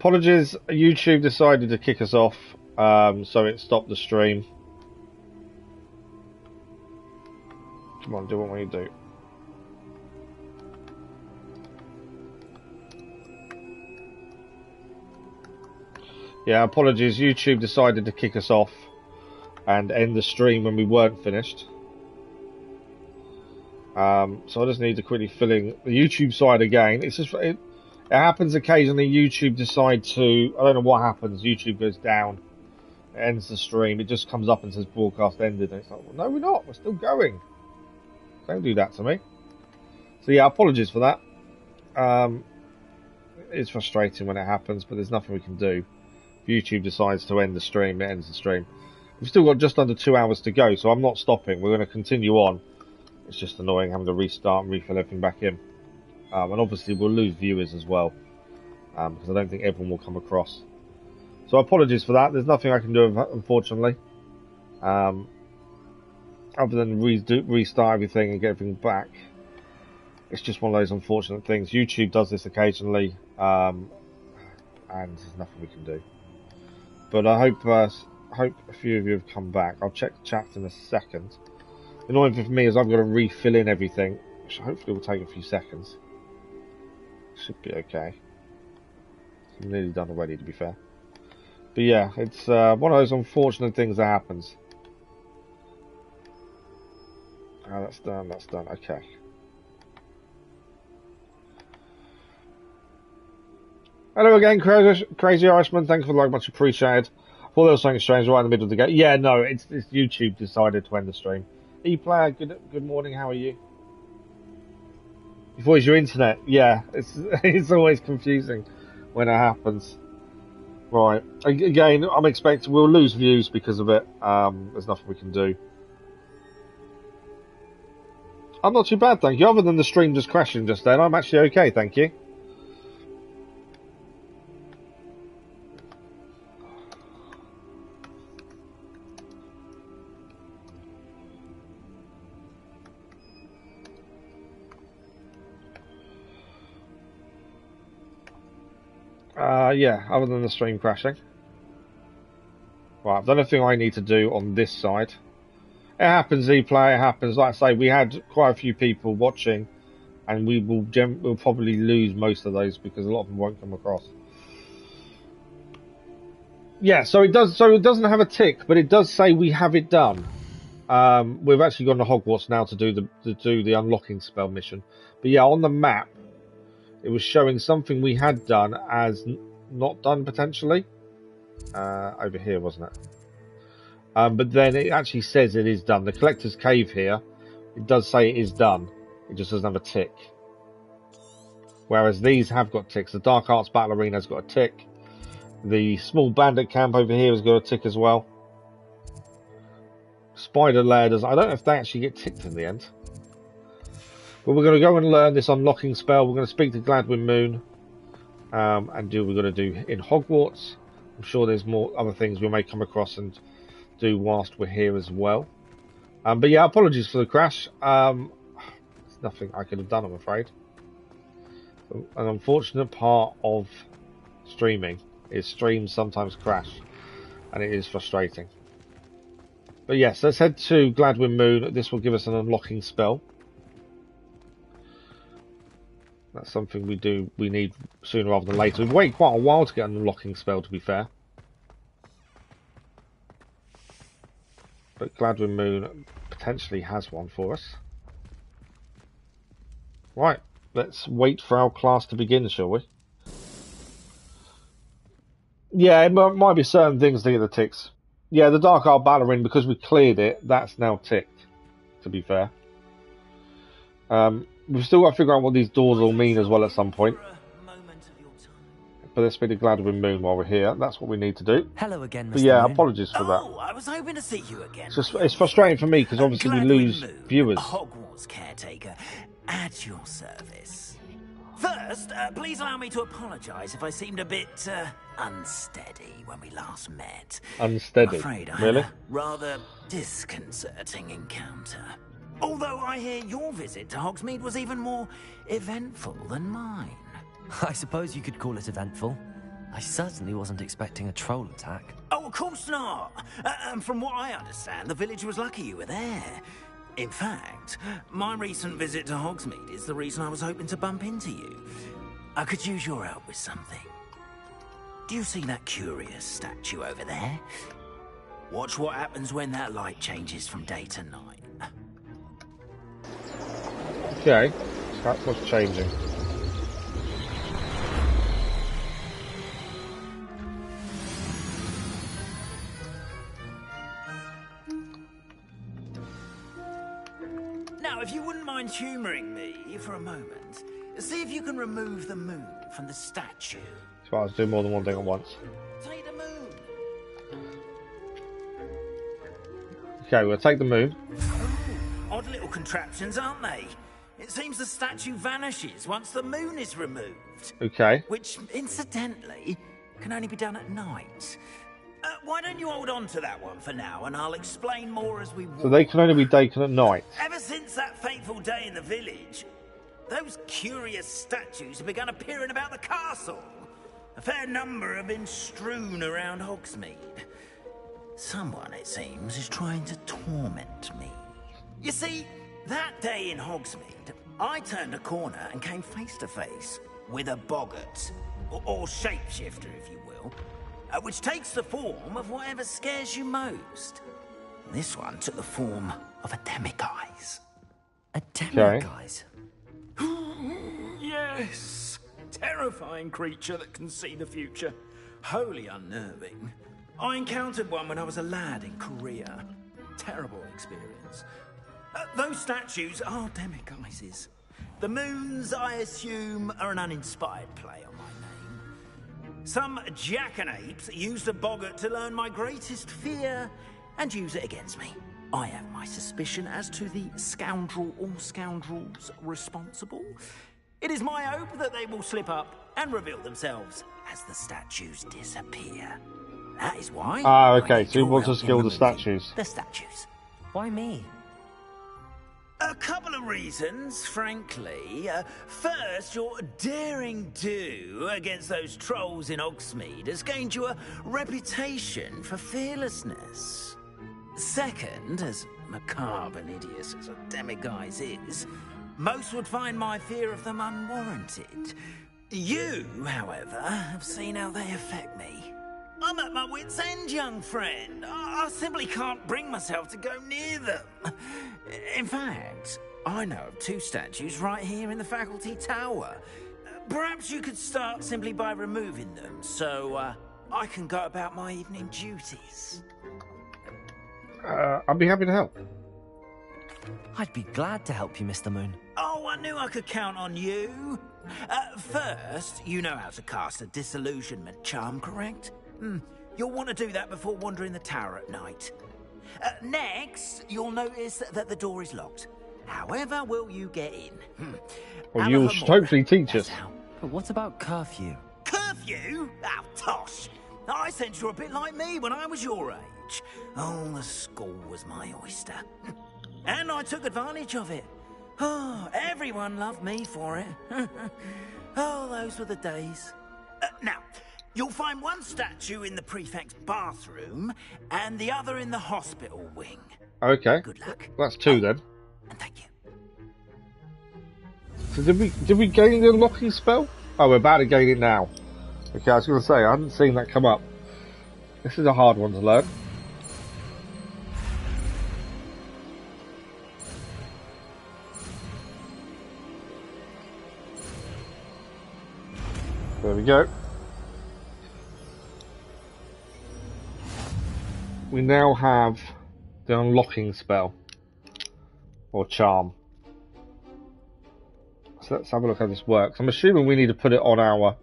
Apologies, YouTube decided to kick us off, so it stopped the stream. Come on, do what we do. Yeah, apologies, YouTube decided to kick us off and end the stream when we weren't finished. So I just need to quickly fill in the YouTube side again. It's just it happens occasionally. YouTube decide to, I don't know what happens. YouTube goes down, it ends the stream. It just comes up and says broadcast ended. And it's like, well, no, we're not. We're still going. Don't do that to me. So yeah, apologies for that. It's frustrating when it happens, but there's nothing we can do. If YouTube decides to end the stream, it ends the stream. We've still got just under 2 hours to go, so I'm not stopping. We're going to continue on. It's just annoying having to restart and refill everything back in. And obviously we'll lose viewers as well, because I don't think everyone will come across. So apologies for that. There's nothing I can do, unfortunately, other than restart everything and get everything back. It's just one of those unfortunate things. YouTube does this occasionally, and there's nothing we can do. But I hope a few of you have come back. I'll check the chat in a second. The annoying thing for me is I've got to refill in everything, which hopefully will take a few seconds. Should be okay. I'm nearly done already, to be fair. But yeah, it's one of those unfortunate things that happens. Oh, that's done, that's done, okay. Hello again, Crazy Irishman, thanks for the like, much appreciated. I thought there was something strange right in the middle of the game. Yeah, no, it's YouTube decided to end the stream. E-player, good morning, how are you? You thought it was your internet? Yeah, it's always confusing when it happens. Right, again, I'm expecting we'll lose views because of it. There's nothing we can do. I'm not too bad, thank you. Other than the stream just crashing just then, I'm actually okay, thank you. Yeah, other than the stream crashing. Right, I've done everything I need to do on this side. It happens, E-Play, it happens. Like I say, we had quite a few people watching, and we'll probably lose most of those because a lot of them won't come across. Yeah, so it doesn't have a tick, but it does say we have it done. We've actually gone to Hogwarts now to do the unlocking spell mission. But yeah, on the map, it was showing something we had done as not done potentially. Over here, wasn't it? But then it actually says it is done. The Collector's Cave here, it does say it is done. It just doesn't have a tick. Whereas these have got ticks. The Dark Arts Battle Arena's got a tick. The Small Bandit Camp over here has got a tick as well. Spider Lair does. I don't know if they actually get ticked in the end. But we're going to go and learn this unlocking spell. We're going to speak to Gladwin Moon and do what we're going to do in Hogwarts. I'm sure there's more other things we may come across and do whilst we're here as well. But yeah, apologies for the crash. There's nothing I could have done, I'm afraid. An unfortunate part of streaming is streams sometimes crash, and it is frustrating. But yes, let's head to Gladwin Moon. This will give us an unlocking spell. That's something we need sooner rather than later. We've waited quite a while to get an unlocking spell, to be fair. But Gladwin Moon potentially has one for us. Right, let's wait for our class to begin, shall we? Yeah, it might be certain things to get the ticks. Yeah, the Dark Art Ballerine, because we cleared it, that's now ticked, to be fair. We've still got to figure out what these doors all mean as well at some point. But let's speak to Gladwin Moon while we're here. That's what we need to do. Hello again, Mr. But yeah, Moon. apologies for that. Oh, I was hoping to see you again. It's frustrating for me because obviously we lose viewers. Hogwarts caretaker at your service. First, please allow me to apologise if I seemed a bit unsteady when we last met. Unsteady? I'm afraid I Really? had a rather disconcerting encounter. Although I hear your visit to Hogsmeade was even more eventful than mine. I suppose you could call it eventful. I certainly wasn't expecting a troll attack. Oh, of course not. And from what I understand, the village was lucky you were there. In fact, my recent visit to Hogsmeade is the reason I was hoping to bump into you. I could use your help with something. Do you see that curious statue over there? Watch what happens when that light changes from day to night. Okay, that's what's changing. Now, if you wouldn't mind humouring me for a moment, see if you can remove the moon from the statue. So I was doing more than one thing at once. Take the moon. Okay, we'll take the moon. Odd little contraptions, aren't they? It seems the statue vanishes once the moon is removed. Okay. Which, incidentally, can only be done at night. Why don't you hold on to that one for now, and I'll explain more as we walk. So they can only be taken at night. Ever since that fateful day in the village, those curious statues have begun appearing about the castle. A fair number have been strewn around Hogsmeade. Someone, it seems, is trying to torment me. You see, that day in Hogsmeade, I turned a corner and came face to face with a boggart, or shapeshifter, if you will, which takes the form of whatever scares you most. This one took the form of a demiguise. A demiguise? Yes. Terrifying creature that can see the future. Wholly unnerving. I encountered one when I was a lad in Korea. Terrible experience. Those statues are demiguises. The moons, I assume, are an uninspired play on my name. Some jackanapes used a boggart to learn my greatest fear and use it against me. I have my suspicion as to the scoundrel or scoundrels responsible. It is my hope that they will slip up and reveal themselves as the statues disappear. That is why. Ah, okay, so he wants us to kill the statues. The statues. Why me? A couple of reasons, frankly. First, your daring do against those trolls in Hogsmeade has gained you a reputation for fearlessness. Second, as macabre and hideous as a demiguise is, most would find my fear of them unwarranted. You, however, have seen how they affect me. I'm at my wit's end, young friend. I simply can't bring myself to go near them. In fact, I know of two statues right here in the faculty tower. Perhaps you could start simply by removing them, so I can go about my evening duties. I'd be happy to help. I'd be glad to help you, Mr. Moon. Oh, I knew I could count on you. First, you know how to cast a disillusionment charm, correct? You'll want to do that before wandering the tower at night. Next, you'll notice that the door is locked. However will you get in? Well, you should hopefully teach us. But what about curfew? Curfew? Oh, tosh. I sense you're a bit like me when I was your age. Oh, the school was my oyster. And I took advantage of it. Oh, everyone loved me for it. Oh, those were the days. Now, you'll find one statue in the prefect's bathroom and the other in the hospital wing. Okay. Good luck. That's two then. And thank you. So did we gain the unlocking spell? Oh, we're about to gain it now. Okay, I was going to say, I hadn't seen that come up. This is a hard one to learn. There we go. We now have the unlocking spell. Or charm. So let's have a look how this works. I'm assuming we need to put it on our...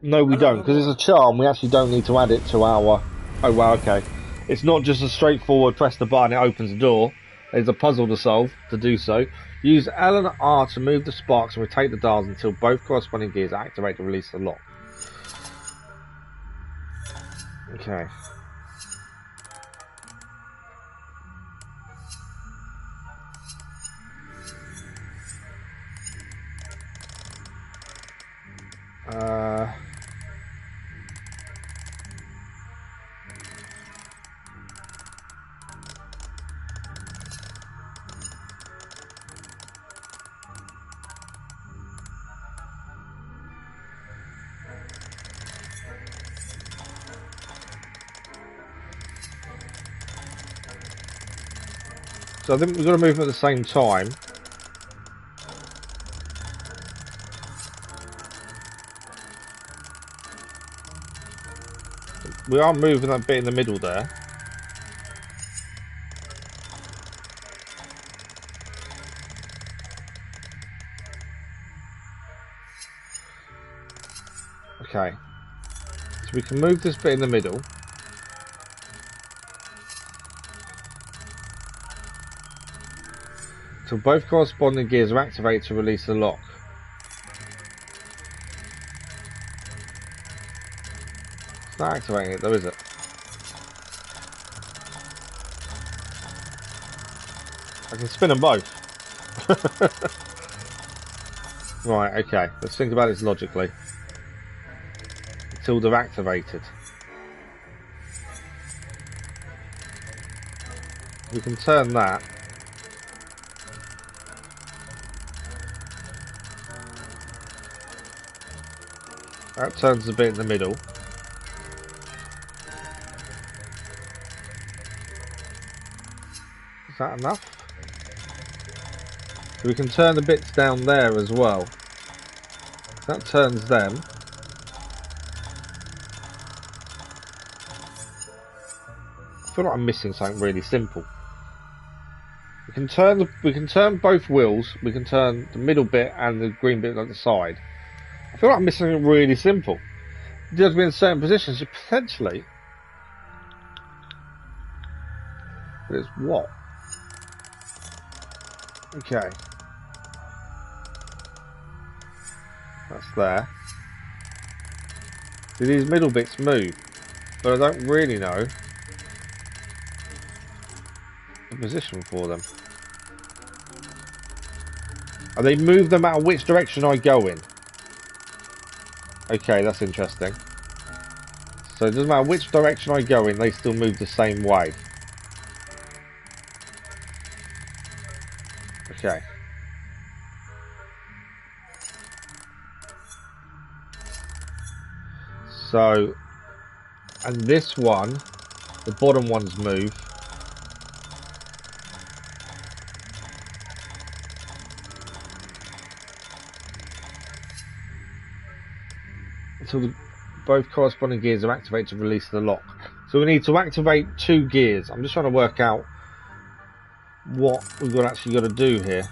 No, we don't, because it's a charm. We actually don't need to add it to our... Oh, wow, okay. It's not just a straightforward press the button, it opens the door. There's a puzzle to solve to do so. Use L and R to move the sparks and rotate the dials until both corresponding gears activate to release the lock. Okay. So I think we've got to move them at the same time. We are moving that bit in the middle there. Okay. So we can move this bit in the middle. Until both corresponding gears are activated to release the lock. It's not activating it though, is it? I can spin them both. Right, okay. Let's think about this logically. Until they're activated. We can turn that. That turns the bit in the middle. Is that enough? So we can turn the bits down there as well. That turns them. I feel like I'm missing something really simple. We can turn both wheels. We can turn the middle bit and the green bit at the side. I feel like I'm missing something really simple. It does be in certain positions, potentially. But it's what? Okay. That's there. Do these middle bits move? But I don't really know the position for them. And they move no matter which direction I go in. Okay, that's interesting. So it doesn't matter which direction I go in, they still move the same way. Okay. So, and this one, the bottom ones move. Until both corresponding gears are activated to release the lock. So we need to activate 2 gears. I'm just trying to work out what we've actually got to do here.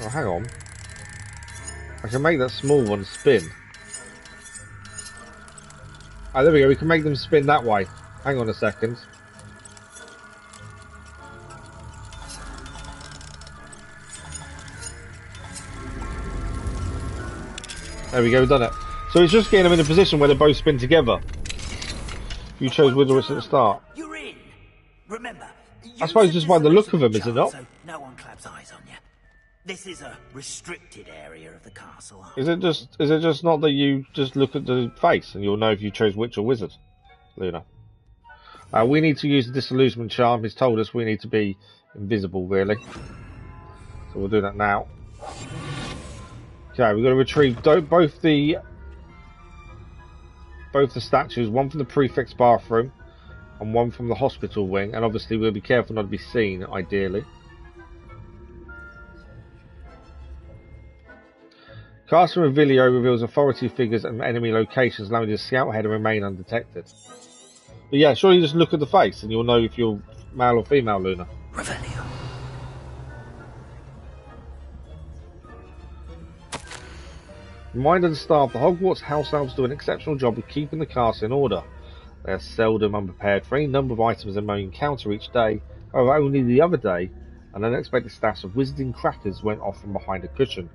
Oh, hang on. I can make that small one spin. Oh, there we go. We can make them spin that way. Hang on a second. There we go, we've done it. So it's just getting them in a position where they both spin together. You chose Whittlewitch at the start. You're in. Remember, I suppose just by the look of them, is it not? So no one claps eyes on you. This is a restricted area of the castle. Is it just not that you just look at the face and you'll know if you chose witch or wizard, Luna? We need to use the disillusionment charm. He's told us we need to be invisible, really. So we'll do that now. Okay, we've got to retrieve both the statues, one from the prefect's bathroom and one from the hospital wing, and obviously we'll be careful not to be seen, ideally. Castle Revelio reveals authority figures and enemy locations, allowing you to scout ahead and remain undetected. But yeah, surely you just look at the face and you'll know if you're male or female, Luna. Revelio. Reminder the staff, the Hogwarts house elves do an exceptional job of keeping the castle in order. They are seldom unprepared for any number of items they may encounter each day. However, only the other day, an unexpected stash of wizarding crackers went off from behind a cushion.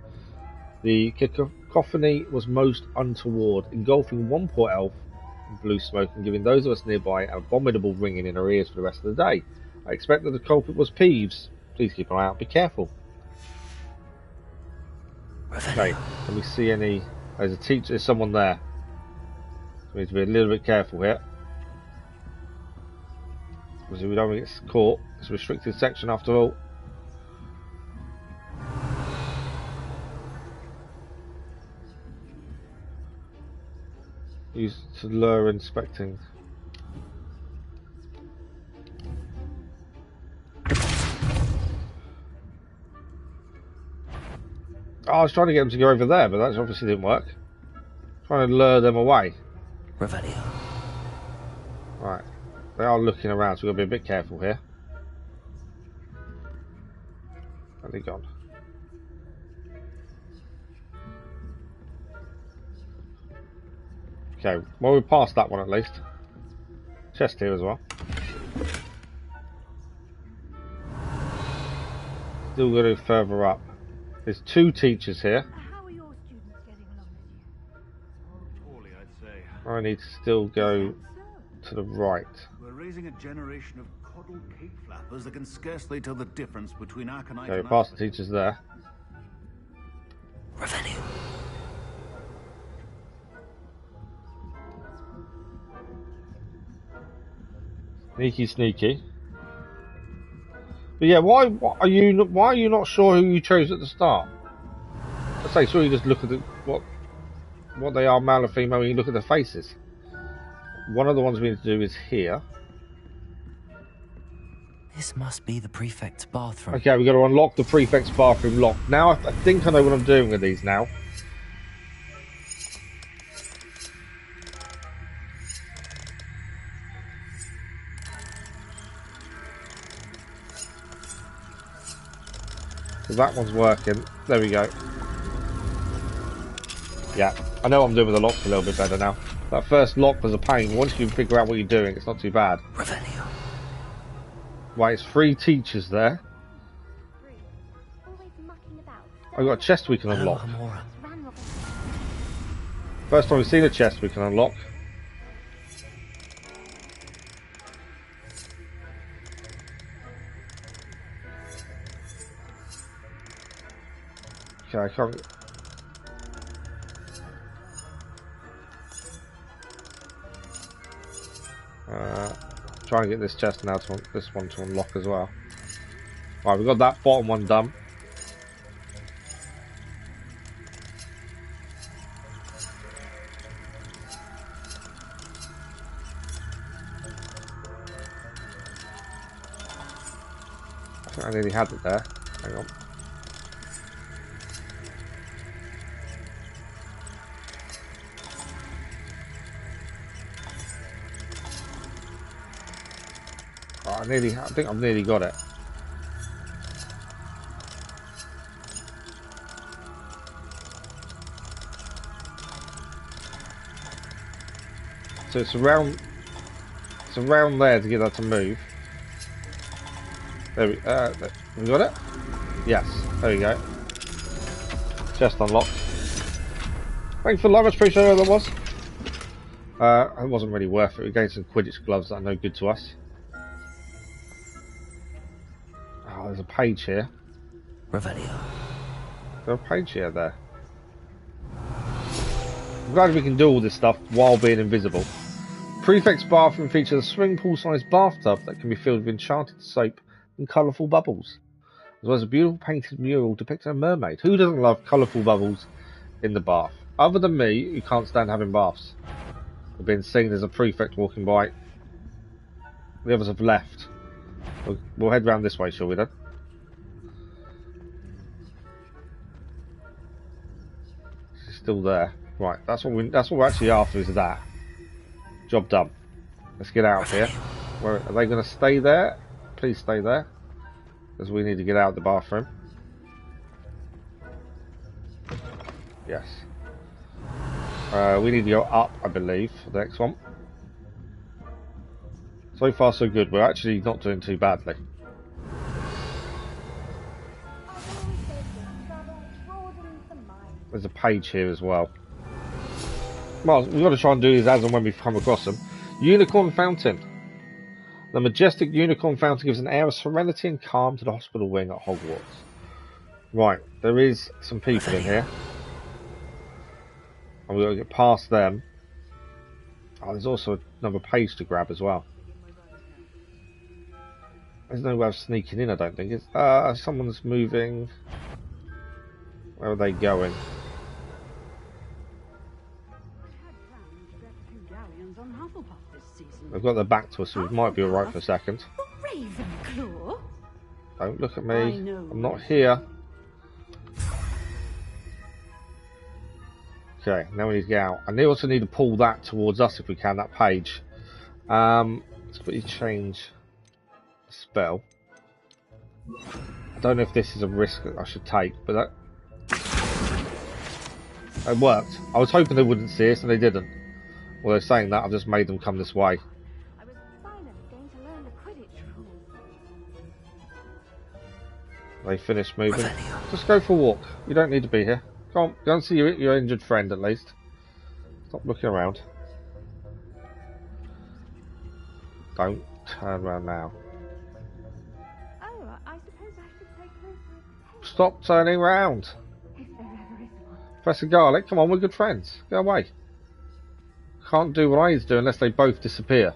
The cacophony was most untoward, engulfing one poor elf in blue smoke and giving those of us nearby an abominable ringing in our ears for the rest of the day. I expect that the culprit was Peeves. Please keep an eye out, be careful. Okay, can we see any... There's a teacher, there's someone there. We need to be a little bit careful here. Because we don't want to get caught. It's a restricted section after all. Use to lure inspecting. Oh, I was trying to get them to go over there, but that obviously didn't work. Trying to lure them away. Revelio. Right. They are looking around, so we've got to be a bit careful here. Where are they gone? Okay, well we're past that one at least. Chest here as well. Still got to go further up. There's 2 teachers here. How are your students getting along with you? Poorly, I'd say. I need to still go to the right. We're raising a generation of coddled cake flappers that can scarcely tell the difference between aconite Okay, and past the teachers there. Revelio. Sneaky, sneaky. But yeah, why are you not sure who you chose at the start? I say, sure, you just look at what they are, male or female, when you look at their faces. One of the ones we need to do is here. This must be the prefect's bathroom. Okay, we've got to unlock the prefect's bathroom lock. Now, I think I know what I'm doing with these now. So that one's working. There we go. Yeah, I know what I'm doing with the locks a little bit better now. That first lock was a pain. Once you figure out what you're doing, it's not too bad. Revelio. Right, it's 3 teachers there. Always mucking about. I've got a chest we can Hello, unlock. Hamora. Ran Robin. First time we've seen a chest we can unlock. Okay, I can't... trying to get this chest now to this one to unlock as well. Right, we've got that bottom one done. I think I nearly had it there. Hang on. I think I've nearly got it. So it's around there to get that to move. There we got it? Yes, there we go. Chest unlocked. Thanks for the much appreciated that was. It wasn't really worth it. We gained some Quidditch gloves that are no good to us. Oh, there's a page here. Revelio. There's a page here there. I'm glad we can do all this stuff while being invisible. Prefect's bathroom features a swimming pool-sized bathtub that can be filled with enchanted soap and colourful bubbles, as well as a beautiful painted mural depicting a mermaid. Who doesn't love colourful bubbles in the bath? Other than me, who can't stand having baths. I've been seen as a prefect walking by. The others have left. We'll head round this way, shall we then? She's still there. Right, that's what we're actually after, is that. Job done. Let's get out of here. Where are they going to stay there? Please stay there, because we need to get out of the bathroom. Yes. We need to go up, I believe, for the next one. So far, so good. We're actually not doing too badly. There's a page here as well. Well, we've got to try and do these as and when we come across them. Unicorn Fountain. The majestic Unicorn Fountain gives an air of serenity and calm to the hospital wing at Hogwarts. Right, there is some people in here. And we've got to get past them. Oh, there's also another page to grab as well. There's no way of sneaking in, I don't think. It's, someone's moving. Where are they going? They've got their back to us, so we might be alright for a second. Ravenclaw? Don't look at me. I know. I'm not here. Okay, now we need to get out. And they also need to pull that towards us if we can, that page. Let's quickly change the spell. I don't know if this is a risk that I should take, but that... It worked. I was hoping they wouldn't see us, and they didn't. Well, they're saying that, I've just made them come this way. I was finally going to learn the Quidditch rules. They finished moving. Just go for a walk. You don't need to be here. Go on, go and see your injured friend at least. Stop looking around. Don't turn around now. Oh, I suppose I should take closer. Stop turning round. If there ever is one. Professor Garlic, come on, we're good friends. Go away. Can't do what I need to do unless they both disappear.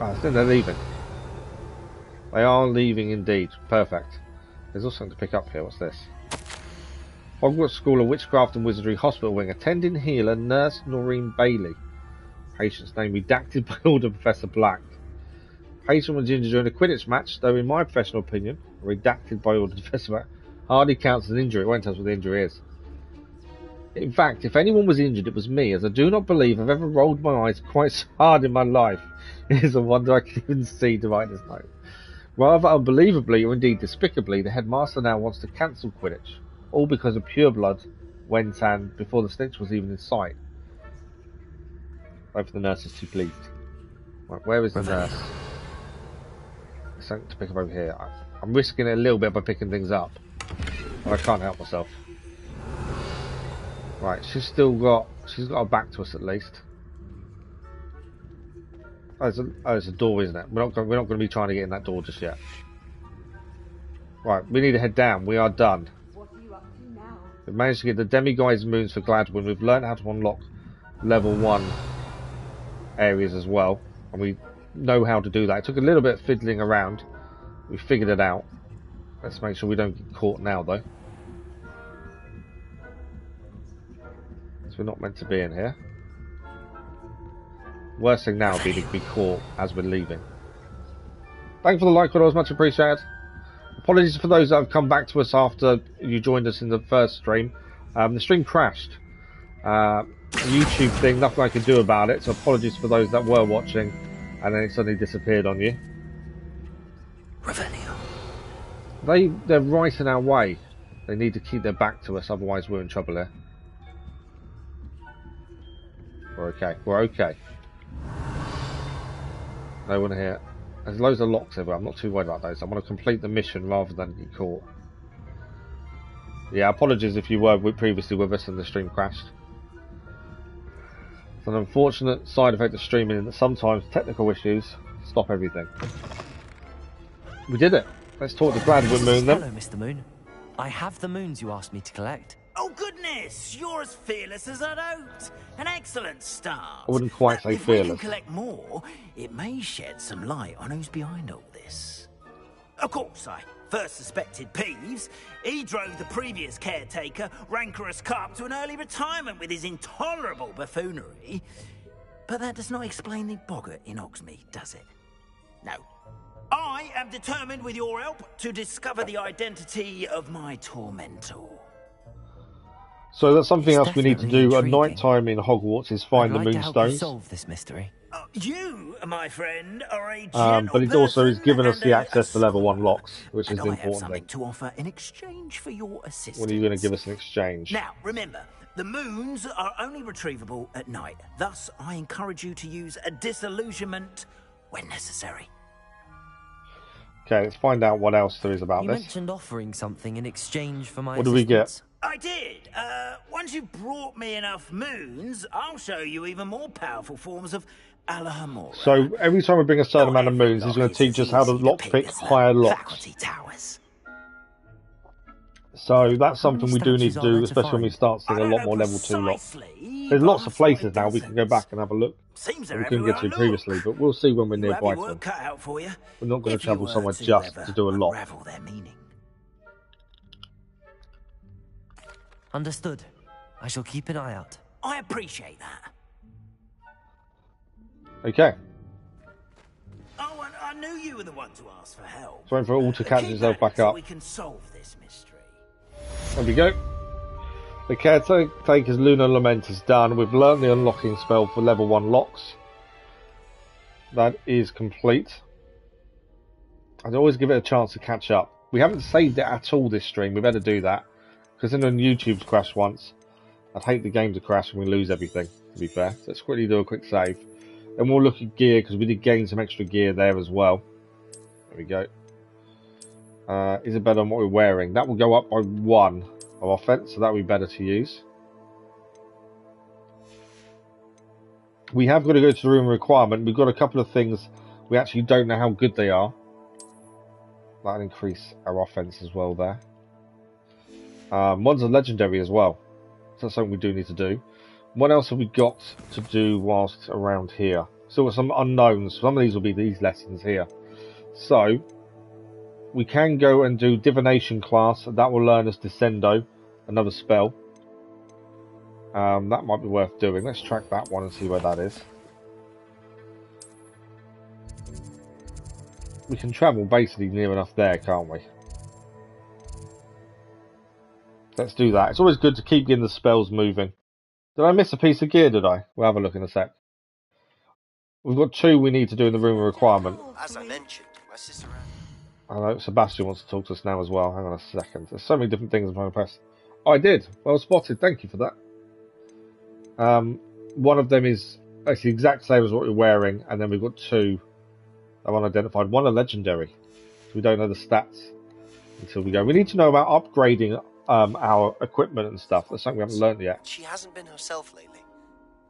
Ah, I think they're leaving. They are leaving indeed. Perfect. There's also something to pick up here. What's this? Hogwarts School of Witchcraft and Wizardry Hospital Wing. Attending healer, Nurse Noreen Bailey. Patient's name redacted by order of Professor Black. Patient was injured during a Quidditch match, though in my professional opinion, redacted by order of Professor Black, hardly counts as an injury. It won't tell us what the injury is. In fact, if anyone was injured, it was me, as I do not believe I've ever rolled my eyes quite so hard in my life. It is a wonder I can even see to write this note. Rather unbelievably, or indeed despicably, the headmaster now wants to cancel Quidditch, all because of pureblood went and before the snitch was even in sight. Both of the nurses too pleased. Right, where is the nurse? There's something to pick up over here. I'm risking it a little bit by picking things up, but I can't help myself. Right, she's got her back to us at least. Oh, it's a door, isn't it? We're not going to be trying to get in that door just yet. Right, we need to head down. We are done. What are you up to now? We've managed to get the Demiguise moons for Gladwin. We've learned how to unlock level 1 areas as well, and we know how to do that. It took a little bit of fiddling around. We figured it out. Let's make sure we don't get caught now, though. So we're not meant to be in here. Worst thing now would be to be caught as we're leaving. Thank you for the like, it was much appreciated. Apologies for those that have come back to us after you joined us in the first stream. The stream crashed. YouTube thing, nothing I could do about it, so apologies for those that were watching and then it suddenly disappeared on you. They're right in our way. They need to keep their back to us, otherwise we're in trouble here. We're okay. We're okay. No one here. There's loads of locks everywhere. I'm not too worried about those. I want to complete the mission rather than get caught. Yeah, apologies if you were previously with us and the stream crashed. It's an unfortunate side effect of streaming that sometimes technical issues stop everything. We did it. Let's talk to Gladwin Moon then. Hello, Mr. Moon. I have the moons you asked me to collect. Oh goodness, you're as fearless as I'd hoped. An excellent start. I wouldn't quite say If we can fearless. collect more, it may shed some light on who's behind all this. Of course, I first suspected Peeves. He drove the previous caretaker, rancorous Carp, to an early retirement with his intolerable buffoonery. But that does not explain the boggart in Hogsmeade, does it? No. I am determined, with your help, to discover the identity of my tormentor. So that's something It's else we need to definitely do at intriguing. night time in Hogwarts is find I'd the like to help you moonstones. solve this mystery. You, my friend, are a gentle But it also is person giving us and the a access to level 1 scholar. locks, which is And the I have important something thing. to offer in exchange for your assistance. What are you going to give us in exchange? Now, remember, the moons are only retrievable at night. Thus, I encourage you to use a disillusionment when necessary. Okay, let's find out what else there is about You this. mentioned offering something in exchange for my What do we get? assistance. I did. Once you've brought me enough moons, I'll show you even more powerful forms of Alahamora. So every time we bring a certain amount of moons, he's going to teach us how to lockpick higher locks. Faculty towers. So that's something we do need statues to are there do, to especially when we find? start seeing a lot more level 2 locks. There's lots of places now we can go back and have a look Seems that they're we couldn't get to everywhere I look. previously, but we'll see when we're You have nearby your to work them. cut out for you. We're not going If to you travel were somewhere to just ever to do a lock. unravel their meaning. Understood. I shall keep an eye out. I appreciate that. Okay. Oh, and I knew you were the one to ask for help. Just waiting for it all to catch Keep itself at back it so up. we can solve this mystery. There we go. The Caretaker's Lunar Lament is done. We've learned the unlocking spell for level 1 locks. That is complete. I'd always give it a chance to catch up. We haven't saved it at all this stream. We better do that. Because then YouTube's crashed once. I'd hate the game to crash and we lose everything, to be fair. So let's quickly do a quick save. Then we'll look at gear, because we did gain some extra gear there as well. There we go. Is it better than what we're wearing? That will go up by 1 of offense, so that will be better to use. We have got to go to the room requirement. We've got a couple of things we actually don't know how good they are. That'll increase our offense as well there. One's a legendary as well. So that's something we do need to do. What else have we got to do whilst around here? Still got some unknowns. Some of these will be these lessons here. So, we can go and do Divination class. That will learn us Descendo, another spell. That might be worth doing. Let's track that one and see where that is. We can travel basically near enough there, can't we? Let's do that. It's always good to keep getting the spells moving. Did I miss a piece of gear, did I? We'll have a look in a sec. We've got 2 we need to do in the room of requirement. As I mentioned, my sister... I know Sebastian wants to talk to us now as well. Hang on a second. There's so many different things I'm trying to press. Oh, I did. Well spotted. Thank you for that. One of them is actually the exact same as what we're wearing, and then we've got 2 unidentified. One a legendary. So we don't know the stats until we go. We need to know about upgrading our equipment and stuff. That's something we haven't learned yet. She hasn't been herself lately.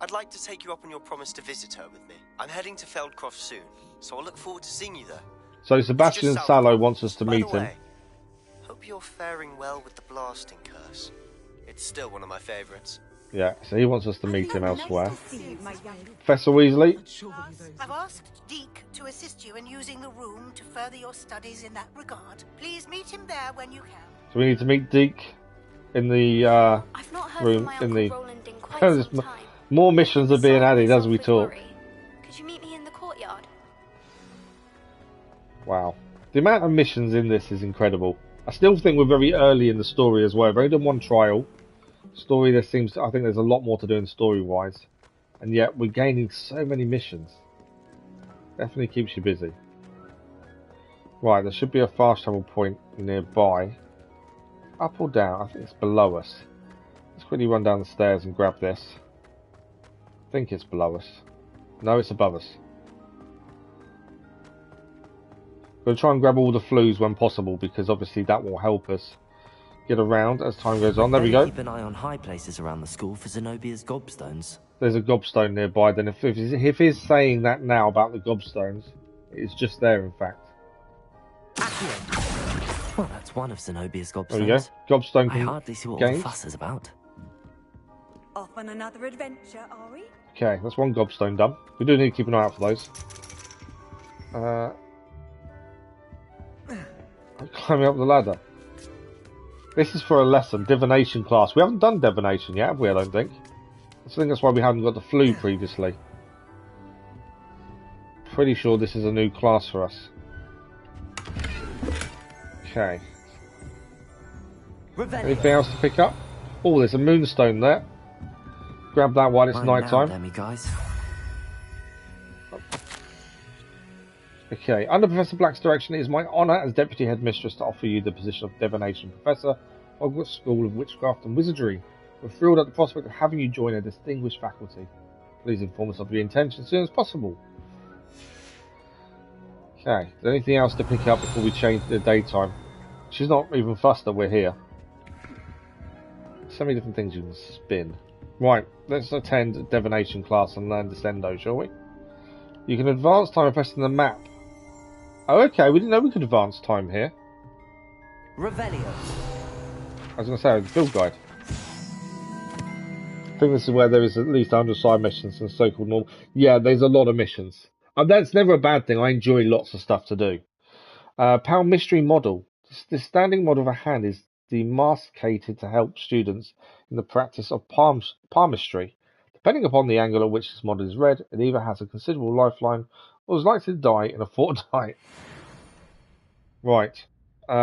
I'd like to take you up on your promise to visit her with me. I'm heading to Feldcroft soon, so I'll look forward to seeing you there. So Sebastian Salo wants us to meet him. Hope you're faring well with the blasting curse. It's still one of my favourites. Yeah, so he wants us to meet him elsewhere. Professor Weasley. I've asked Deke to assist you in using the room to further your studies in that regard. Please meet him there when you can. So we need to meet Deke in the I've not heard room. from my Uncle Roland in quite There's some time. more missions are being added as we talk. Could you meet me in the courtyard? Wow. The amount of missions in this is incredible. I still think we're very early in the story as well. We've only done 1 trial. Story, I think there's a lot more to do in story-wise. And yet we're gaining so many missions. Definitely keeps you busy. Right, there should be a fast travel point nearby. Up or down? I think it's below us. Let's quickly run down the stairs and grab this. I think it's below us. No, it's above us. We're going to try and grab all the flues when possible, because obviously that will help us get around as time goes on. There we go. Keep an eye on high places around the school for Zenobia's gobstones. There's a gobstone nearby. Then if he's saying that now about the gobstones, it's just there in fact. Well, that's one of Zenobia's gobstones. There we go. Gobstone I hardly see what all the fuss is about. Off on another adventure, are we? Okay, that's 1 gobstone done. We do need to keep an eye out for those. I'm climbing up the ladder. This is for a lesson, divination class. We haven't done divination yet, have we? I don't think. I think that's why we haven't got the flu previously. Pretty sure this is a new class for us. Okay. Anything else to pick up? Oh, there's a moonstone there. Grab that while it's night time. Guys. Okay, under Professor Black's direction, it is my honour as Deputy Headmistress to offer you the position of Divination Professor, Hogwarts School of Witchcraft and Wizardry. We're thrilled at the prospect of having you join a distinguished faculty. Please inform us of your intentions as soon as possible. Okay, is there anything else to pick up before we change the daytime? She's not even fussed that we're here. So many different things you can spin. Right, let's attend Divination class and learn Descendo, shall we? You can advance time by pressing the map. Oh, okay, we didn't know we could advance time here. Revelio. I was going to say, the field guide. I think this is where there is at least 100 side missions and so-called normal. Yeah, there's a lot of missions. That's never a bad thing. I enjoy lots of stuff to do. Power mystery model. The standing model of a hand is demarcated to help students in the practice of palmistry. Depending upon the angle at which this model is read, it either has a considerable lifeline or is likely to die in a fortnight. Right.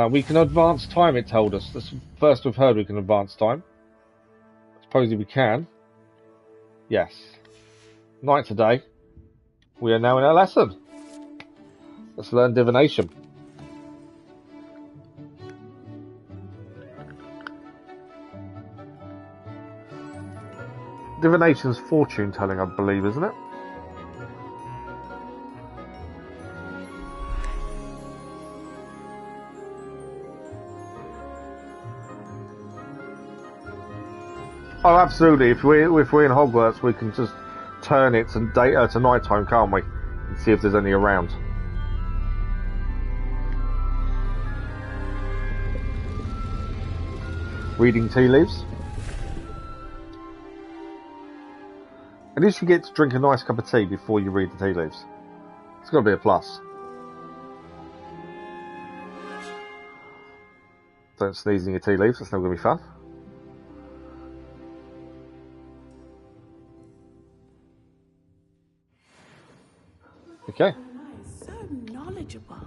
We can advance time, it told us. That's the first we've heard we can advance time. Supposedly we can. Yes. Night today. We are now in our lesson. Let's learn divination. Divination's fortune telling, I believe, isn't it? Oh, absolutely. If we're in Hogwarts, we can just turn it to nighttime, can't we? And see if there's any around. Reading tea leaves. At least you get to drink a nice cup of tea before you read the tea leaves. It's got to be a plus. Don't sneeze in your tea leaves, that's not going to be fun. Okay. So knowledgeable.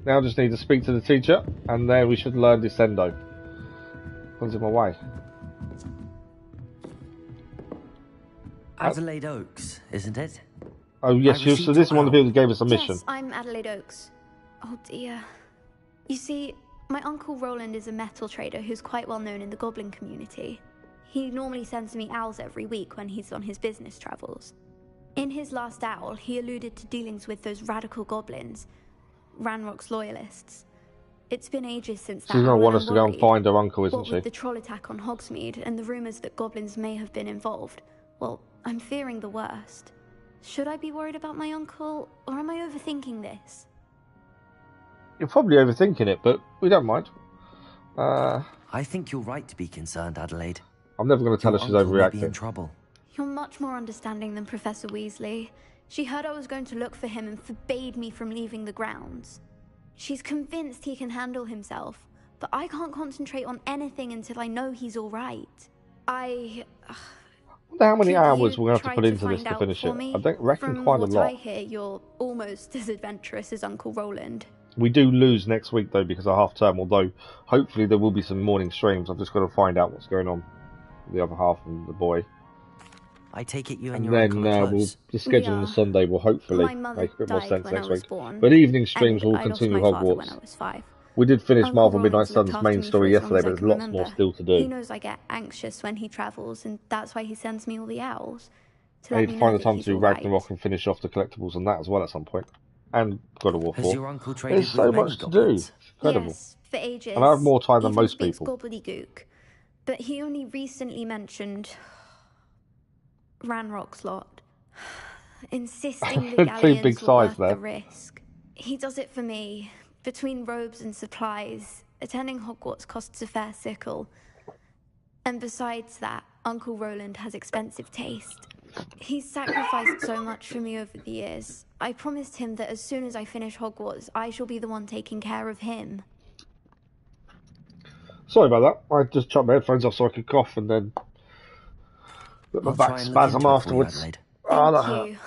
Now I just need to speak to the teacher, and then we should learn Descendo. What's in my way? Adelaide Oaks, isn't it? Oh yes, so this is one of the people who gave us a mission. Yes, I'm Adelaide Oaks. Oh dear. You see, my uncle Roland is a metal trader who's quite well known in the goblin community. He normally sends me owls every week when he's on his business travels. In his last owl, he alluded to dealings with those radical goblins, Ranrock's loyalists. It's been ages since that. She's going to want us to go and find her uncle, isn't she? What with the troll attack on Hogsmeade and the rumours that goblins may have been involved, well, I'm fearing the worst. Should I be worried about my uncle, or am I overthinking this? You're probably overthinking it, but we don't mind. I think you're right to be concerned, Adelaide. I'm never going to tell her she's overreacting. Be in trouble. You're much more understanding than Professor Weasley. She heard I was going to look for him and forbade me from leaving the grounds. She's convinced he can handle himself, but I can't concentrate on anything until I know he's all right. I wonder how many hours we're going to have to put into this to finish it. I don't reckon quite a lot. From what I hear, you're almost as adventurous as Uncle Roland. We do lose next week, though, because of half term, although hopefully there will be some morning streams. I've just got to find out what's going on with the other half and the boy. I take it you and your then the schedule on the Sunday will hopefully make a bit more sense next week. But evening streams will continue Hogwarts. We did finish Uncle Marvel Roland's Midnight Sun's looked main after me story for as yesterday, long but as I there's lots can more remember. still to do. He knows I get anxious when he travels, and that's why he sends me all the owls. I need to find the time to do Ragnarok and finish off the collectibles on that as well at some point. And God of War 4. Has your uncle traded There's so much to do. It's incredible. Yes, for ages. And I have more time than Even most speaks people. Gobbledygook. But he only recently mentioned Ranrock's lot, insisting the galleons big were size worth there. the risk. He does it for me. Between robes and supplies, attending Hogwarts costs a fair sickle. And besides that, Uncle Roland has expensive taste. He's sacrificed so much for me over the years. I promised him that as soon as I finish Hogwarts, I shall be the one taking care of him. Sorry about that. I just chopped my headphones off so I could cough and then got my back spasm afterwards. Thank that hurt. you.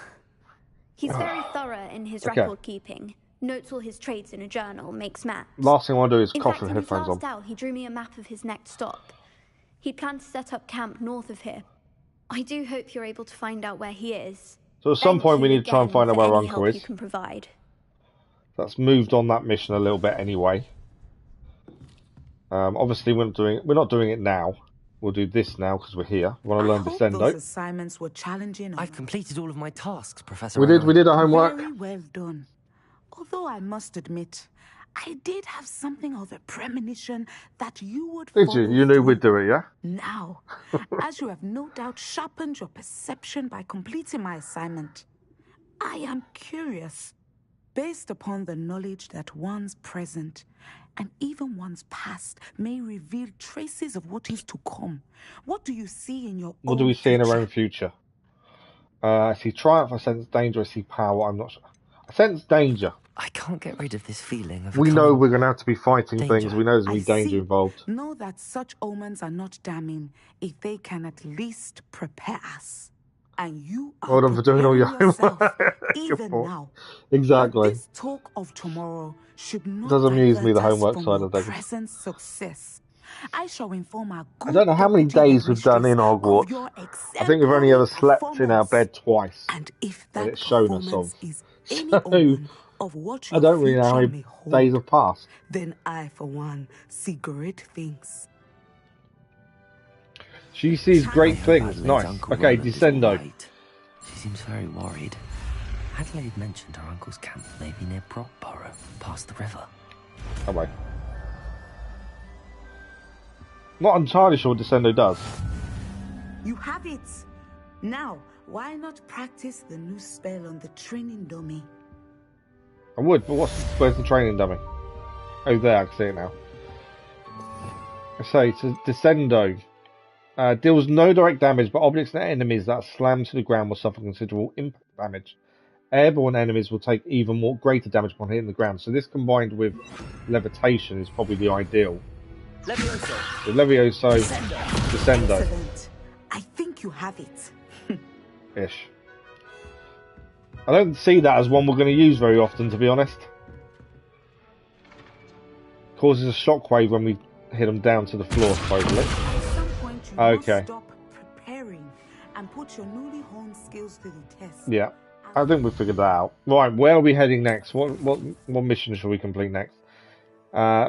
He's very thorough in his record keeping. Notes all his trades in a journal, makes maps. Last thing I want to do is In cough fact, with in his headphones on. last hour, he drew me a map of his next stop. He planned to set up camp north of here. I do hope you're able to find out where he is. So at some point we need to try and find out where our uncle is. You can provide. That's moved on that mission a little bit anyway. Obviously we're not doing it now. We'll do this now because we're here. We want to learn Descendo. Those assignments were challenging. I've completed all of my tasks, Professor. We did our homework. Very well done. Although I must admit, I did have something of a premonition that you would. Did you? You knew we'd do it, yeah? Now, as you have no doubt sharpened your perception by completing my assignment, I am curious, based upon the knowledge that one's present and even one's past may reveal traces of what is to come. What do you see in your What do we see in our own future? I see triumph, I sense danger, I see power, I'm not sure. I sense danger. I can't get rid of this feeling of We know coming we're going to have to be fighting danger. things. We know there's going to be danger involved. Know that such omens are not damning if they can at least prepare us. And you are Hold on for doing all your yourself homework. even now. Exactly. But this talk of tomorrow should not Does amuse me, the divert us homework from side your of things. present success. I shall inform our good I don't know how many deputy days we've done in headmistress of Hogwarts. your I think we've only ever exemplary slept in our performance. bed twice. And if That that it's shown us of. performance is any So, omen of what I your don't really know how future many may hold, days have passed. then I, for one, see great things. She sees great things. Adelaide's Nice. Uncle Okay, Roland is Descendo. all right. She seems very worried. Adelaide mentioned her uncle's camp may be near Brockborough, past the river. Bye-bye. Not entirely sure what Descendo does. You have it. Now, why not practice the new spell on the training dummy? I would, but where's the training dummy? Oh, there, I can see it now. I say, to Descendo. Deals no direct damage, but objects and enemies that are slammed to the ground will suffer considerable impact damage. Airborne enemies will take even more greater damage upon hitting the ground. So this combined with levitation is probably the ideal. Levioso. So Levioso, Descendo. Excellent. I think you have it. Ish. I don't see that as one we're going to use very often, to be honest. Causes a shockwave when we hit them down to the floor, supposedly. Okay. Stop preparing and put your newly honed skills to the test. Yeah, I think we figured that out. Right, where are we heading next? What mission shall we complete next?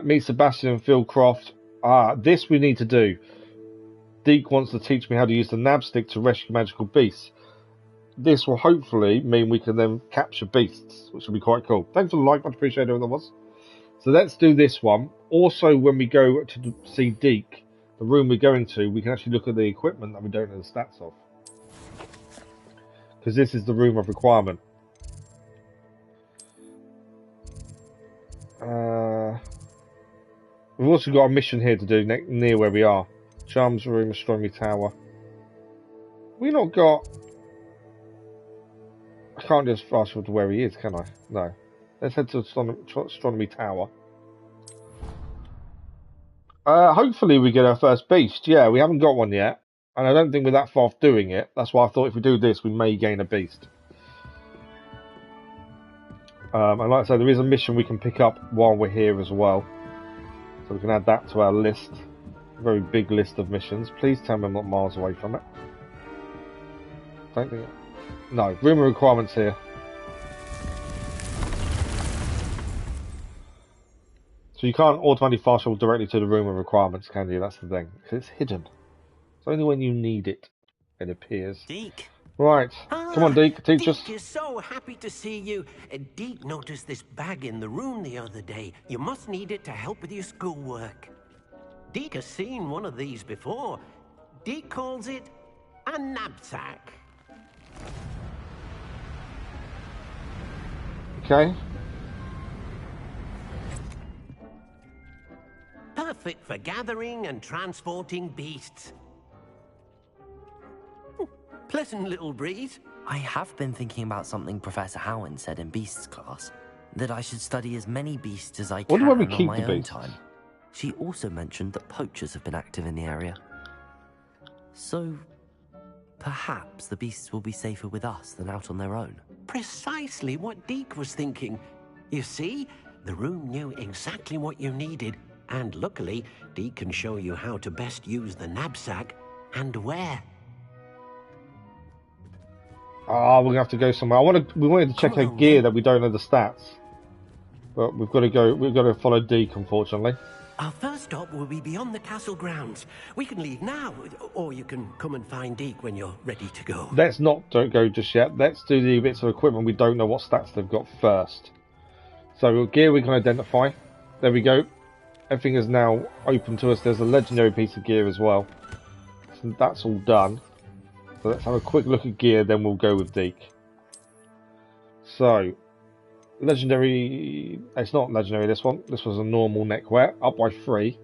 Meet Sebastian and Phil Croft. This we need to do. Deke wants to teach me how to use the nab stick to rescue magical beasts. This will hopefully mean we can then capture beasts, which will be quite cool. Thanks for the like, much appreciated, everyone was. So let's do this one. Also, when we go to see Deke, the room we're going to, we can actually look at the equipment that we don't know the stats of. Because this is the room of requirement. We've also got a mission here to do near where we are. Charms room, astronomy tower. We not got... I can't just fast forward to where he is, can I? No. Let's head to astronomy tower. Hopefully we get our first beast. Yeah, we haven't got one yet. And I don't think we're that far off doing it. That's why I thought if we do this, we may gain a beast. And like I said, there is a mission we can pick up while we're here as well. So we can add that to our list. A very big list of missions. Please tell me I'm not miles away from it. Don't think... No, room of requirements here. So you can't automatically fast travel directly to the room of requirements, can you? That's the thing. Because it's hidden. It's only when you need it, it appears. Deke. Right. Come on, Deke. Teach us. Deke is so happy to see you. Deke noticed this bag in the room the other day. You must need it to help with your schoolwork. Deke has seen one of these before. Deke calls it a knapsack. Okay. Perfect for gathering and transporting beasts. Pleasant little breeze. I have been thinking about something Professor Howen said in Beasts class, that I should study as many beasts as I can Wonder where we on keep my the own beasts. time. She also mentioned that poachers have been active in the area. So, perhaps the beasts will be safer with us than out on their own. Precisely what Deke was thinking. You see, the room knew exactly what you needed, and luckily, Deke can show you how to best use the knapsack and where. We're gonna have to go somewhere. We wanted to check our gear that we don't know the stats, but we've got to go. We've got to follow Deke, unfortunately. Our first stop will be beyond the castle grounds. We can leave now, or you can come and find Deke when you're ready to go. Don't go just yet. Let's do the bits of equipment we don't know what stats they've got first. So gear we can identify. There we go. Everything is now open to us. There's a legendary piece of gear as well. So that's all done. So let's have a quick look at gear, then we'll go with Deke. So, legendary... It's not legendary, this one. This was a normal neckwear, up by 3.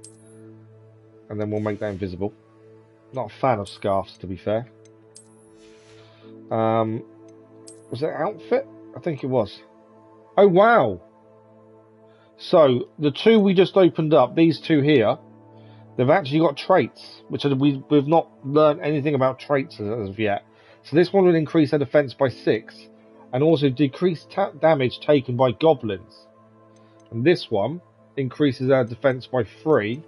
And then we'll make that invisible. Not a fan of scarves, to be fair. Was it outfit? I think it was. Oh, wow! So, the two we just opened up, these two here, they've actually got traits, which we've not learned anything about traits as of yet. So this one will increase their defense by 6, and also decrease damage taken by goblins. And this one increases their defense by 3,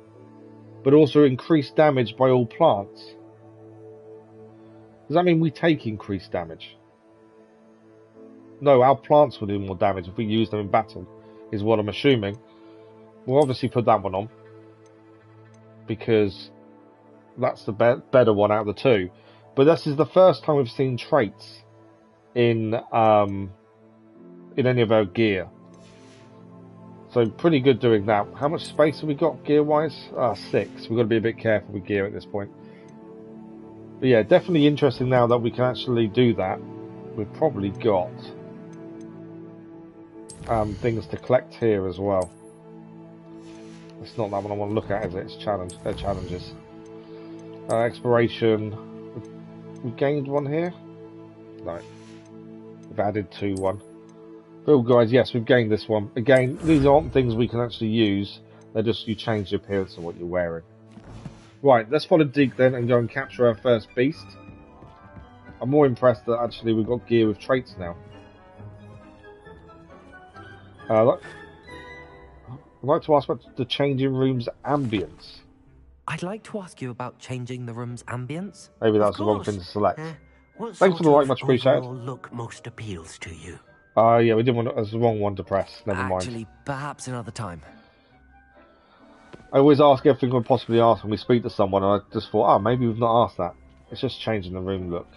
but also increased damage by all plants. Does that mean we take increased damage? No, our plants will do more damage if we use them in battle, is what I'm assuming. We'll obviously put that one on, because that's the better one out of the two. But this is the first time we've seen traits in any of our gear. So pretty good doing that. How much space have we got gear-wise? 6. We've got to be a bit careful with gear at this point. But yeah, definitely interesting now that we can actually do that. We've probably got things to collect here as well. It's not that one I want to look at, is it? It's challenges. Exploration. We gained one here? No. We've added 1. Build guides, yes, we've gained this one. Again, these aren't things we can actually use. They're just you change the appearance of what you're wearing. Right, let's follow Deke then and go and capture our first beast. I'm more impressed that actually we've got gear with traits now. I'd like to ask about the changing room's ambience. I'd like to ask you about changing the room's ambience. Maybe that's the wrong thing to select. What Thanks for the like, much appreciated. overall look most appeals to you? Yeah, we didn't want to, that's the wrong one to press. Never mind. Actually, perhaps another time. I always ask everything we can possibly ask when we speak to someone, and I just thought, maybe we've not asked that. It's just changing the room look.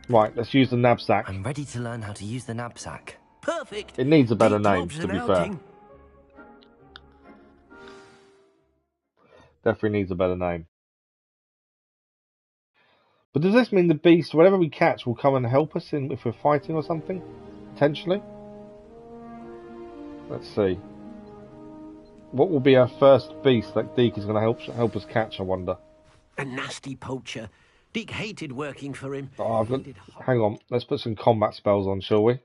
Right, let's use the knapsack. I'm ready to learn how to use the knapsack. Perfect. It needs a better name, to be fair. Definitely needs a better name. But does this mean the beast, whatever we catch, will come and help us if we're fighting or something? Potentially? Let's see. What will be our first beast that Deke is going to help us catch, I wonder? A nasty poacher. Deke hated working for him. Hang on, let's put some combat spells on, shall we?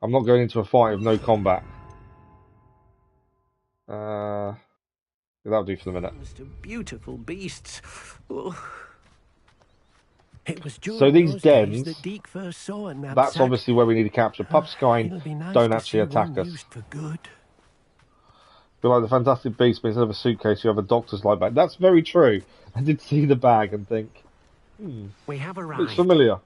I'm not going into a fight with no combat. That'll do for the minute. Beautiful beasts. Oh. It was so these dens, that Deke first saw in that's obviously where we need to capture. Puffskein don't actually attack us. For good. Feel like the fantastic beast, but instead of a suitcase, you have a doctor's light bag. That's very true. I did see the bag and think, we have arrived. It's familiar.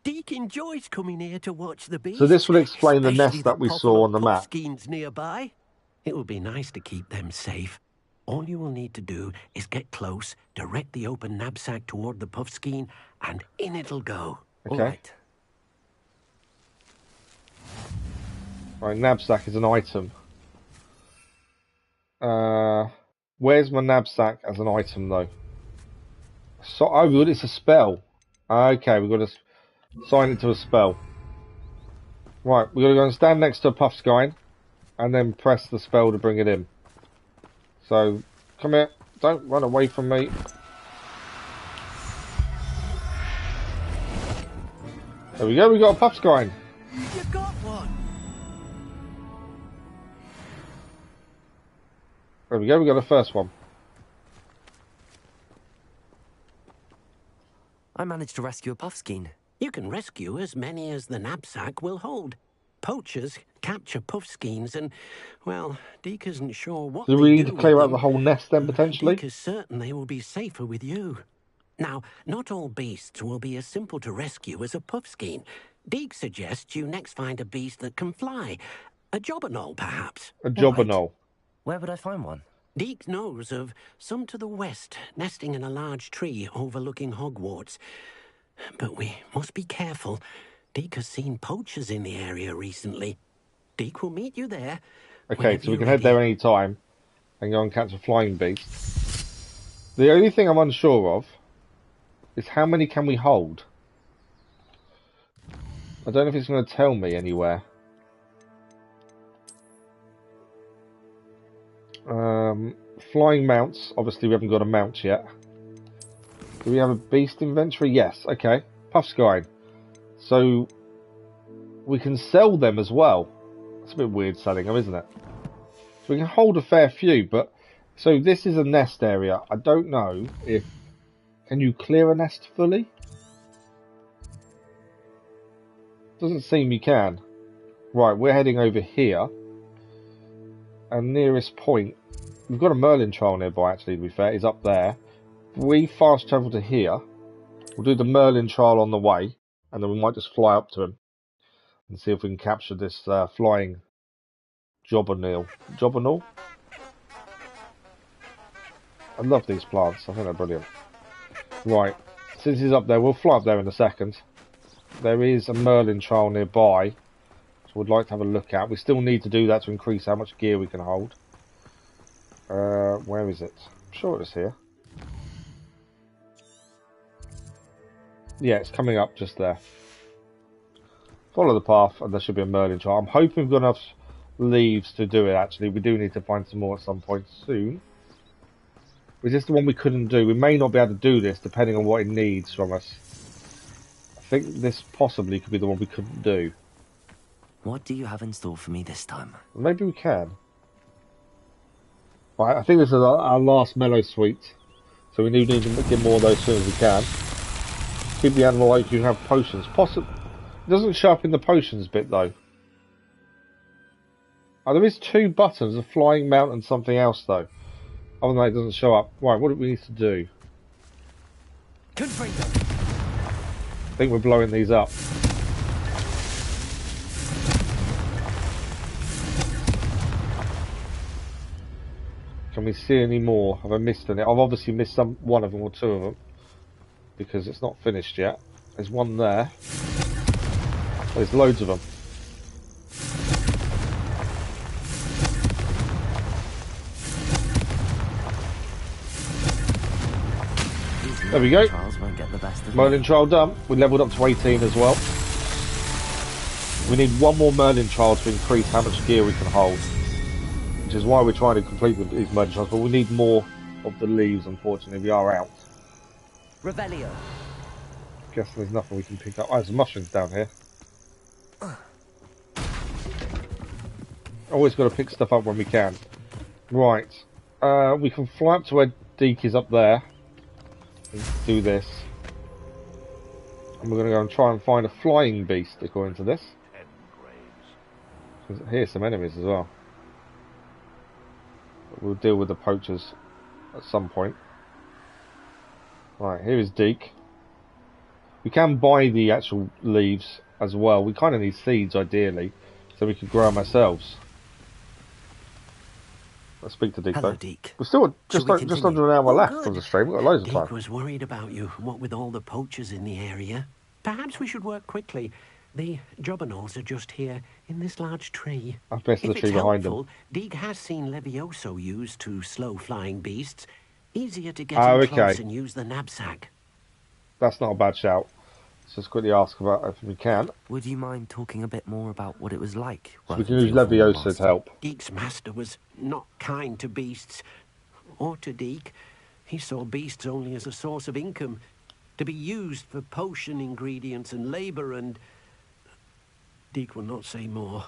Deke enjoys coming here to watch the beast. So this will explain the nest that we saw on the map. Puffskeins nearby. It would be nice to keep them safe. All you will need to do is get close, direct the open knapsack toward the Puffskein, and in it'll go. Okay. Right, knapsack is an item. Where's my knapsack as an item, though? So, oh, good, it's a spell. Okay, we've got to sign it to a spell. Right, we've got to go and stand next to a Puffskein, and then press the spell to bring it in. So, come here. Don't run away from me. There we go, we got a Puffskein. You got one. There we go, we got the first one. I managed to rescue a Puffskein. You can rescue as many as the knapsack will hold. Poachers capture Puffskeins and, well, Deke isn't sure what do we need to clear out the whole nest then, potentially? Deke is certain they will be safer with you. Now, not all beasts will be as simple to rescue as a Puffskein. Deke suggests you next find a beast that can fly. A Jobberknoll, perhaps. A Jobberknoll. Where would I find one? Deke knows of some to the west, nesting in a large tree overlooking Hogwarts. But we must be careful. Deke has seen poachers in the area recently. Deke will meet you there. Okay, so we can head there any time and go and catch a flying beast. The only thing I'm unsure of is how many can we hold? I don't know if it's going to tell me anywhere. Flying mounts. Obviously, we haven't got a mount yet. Do we have a beast inventory? Yes. Okay. Puffskein. So we can sell them as well. It's a bit weird selling them, isn't it? So we can hold a fair few, but... So this is a nest area. I don't know if... Can you clear a nest fully? Doesn't seem you can. Right, we're heading over here. And nearest point... We've got a Merlin trial nearby, actually, to be fair. It's up there. We fast travel to here. We'll do the Merlin trial on the way. And then we might just fly up to him. And see if we can capture this flying... Jobbernail. Jobbernail? I love these plants. I think they're brilliant. Right. Since he's up there, we'll fly up there in a second. There is a Merlin trial nearby. So we'd like to have a look at. We still need to do that to increase how much gear we can hold. Where is it? I'm sure it's here. Yeah, it's coming up just there. Follow the path and there should be a Merlin trial. I'm hoping we've got enough leaves to do it, actually. We do need to find some more at some point soon. Was this the one we couldn't do? We may not be able to do this depending on what it needs from us. I think this possibly could be the one we couldn't do. What do you have in store for me this time? Maybe we can. Right, I think this is our last mellow sweet. So we need to get more of those as soon as we can. Keep the animal like you can have potions. It doesn't show up in the potions bit though. Oh, there is 2 buttons, a flying mount and something else though. Other than that, it doesn't show up. Right, what do we need to do? I think we're blowing these up. Can we see any more? Have I missed any? I've obviously missed one of them or 2 of them. Because it's not finished yet. There's one there. There's loads of them. There we go. Merlin trial done. We leveled up to 18 as well. We need one more Merlin trial to increase how much gear we can hold. Which is why we're trying to complete these Merlin trials, but we need more of the leaves, unfortunately. We are out. Revelio. Guess there's nothing we can pick up. Oh, there's mushrooms down here. Always got to pick stuff up when we can. Right. We can fly up to where Deke is up there. Do this, and we're going to go and try and find a flying beast according to this. Here's some enemies as well. But we'll deal with the poachers at some point. Right, here is Deke. We can buy the actual leaves as well. We kind of need seeds ideally, so we can grow them ourselves. Let's speak to Deke. Hello, though. Deke. We're still just under an hour left of the stream. We've got loads of time. Deke was worried about you, what with all the poachers in the area. Perhaps we should work quickly. The Jobberknolls are just here, in this large tree. I've pressed the tree behind them. Deke has seen Levioso used to slow flying beasts. Easier to get in close and use the knapsack. That's not a bad shout. Let's just quickly ask about if we can. Would you mind talking a bit more about what it was like? So we can use Levioso to help. Deke's master was not kind to beasts, or to Deke. He saw beasts only as a source of income, to be used for potion ingredients and labour, and... Deke will not say more.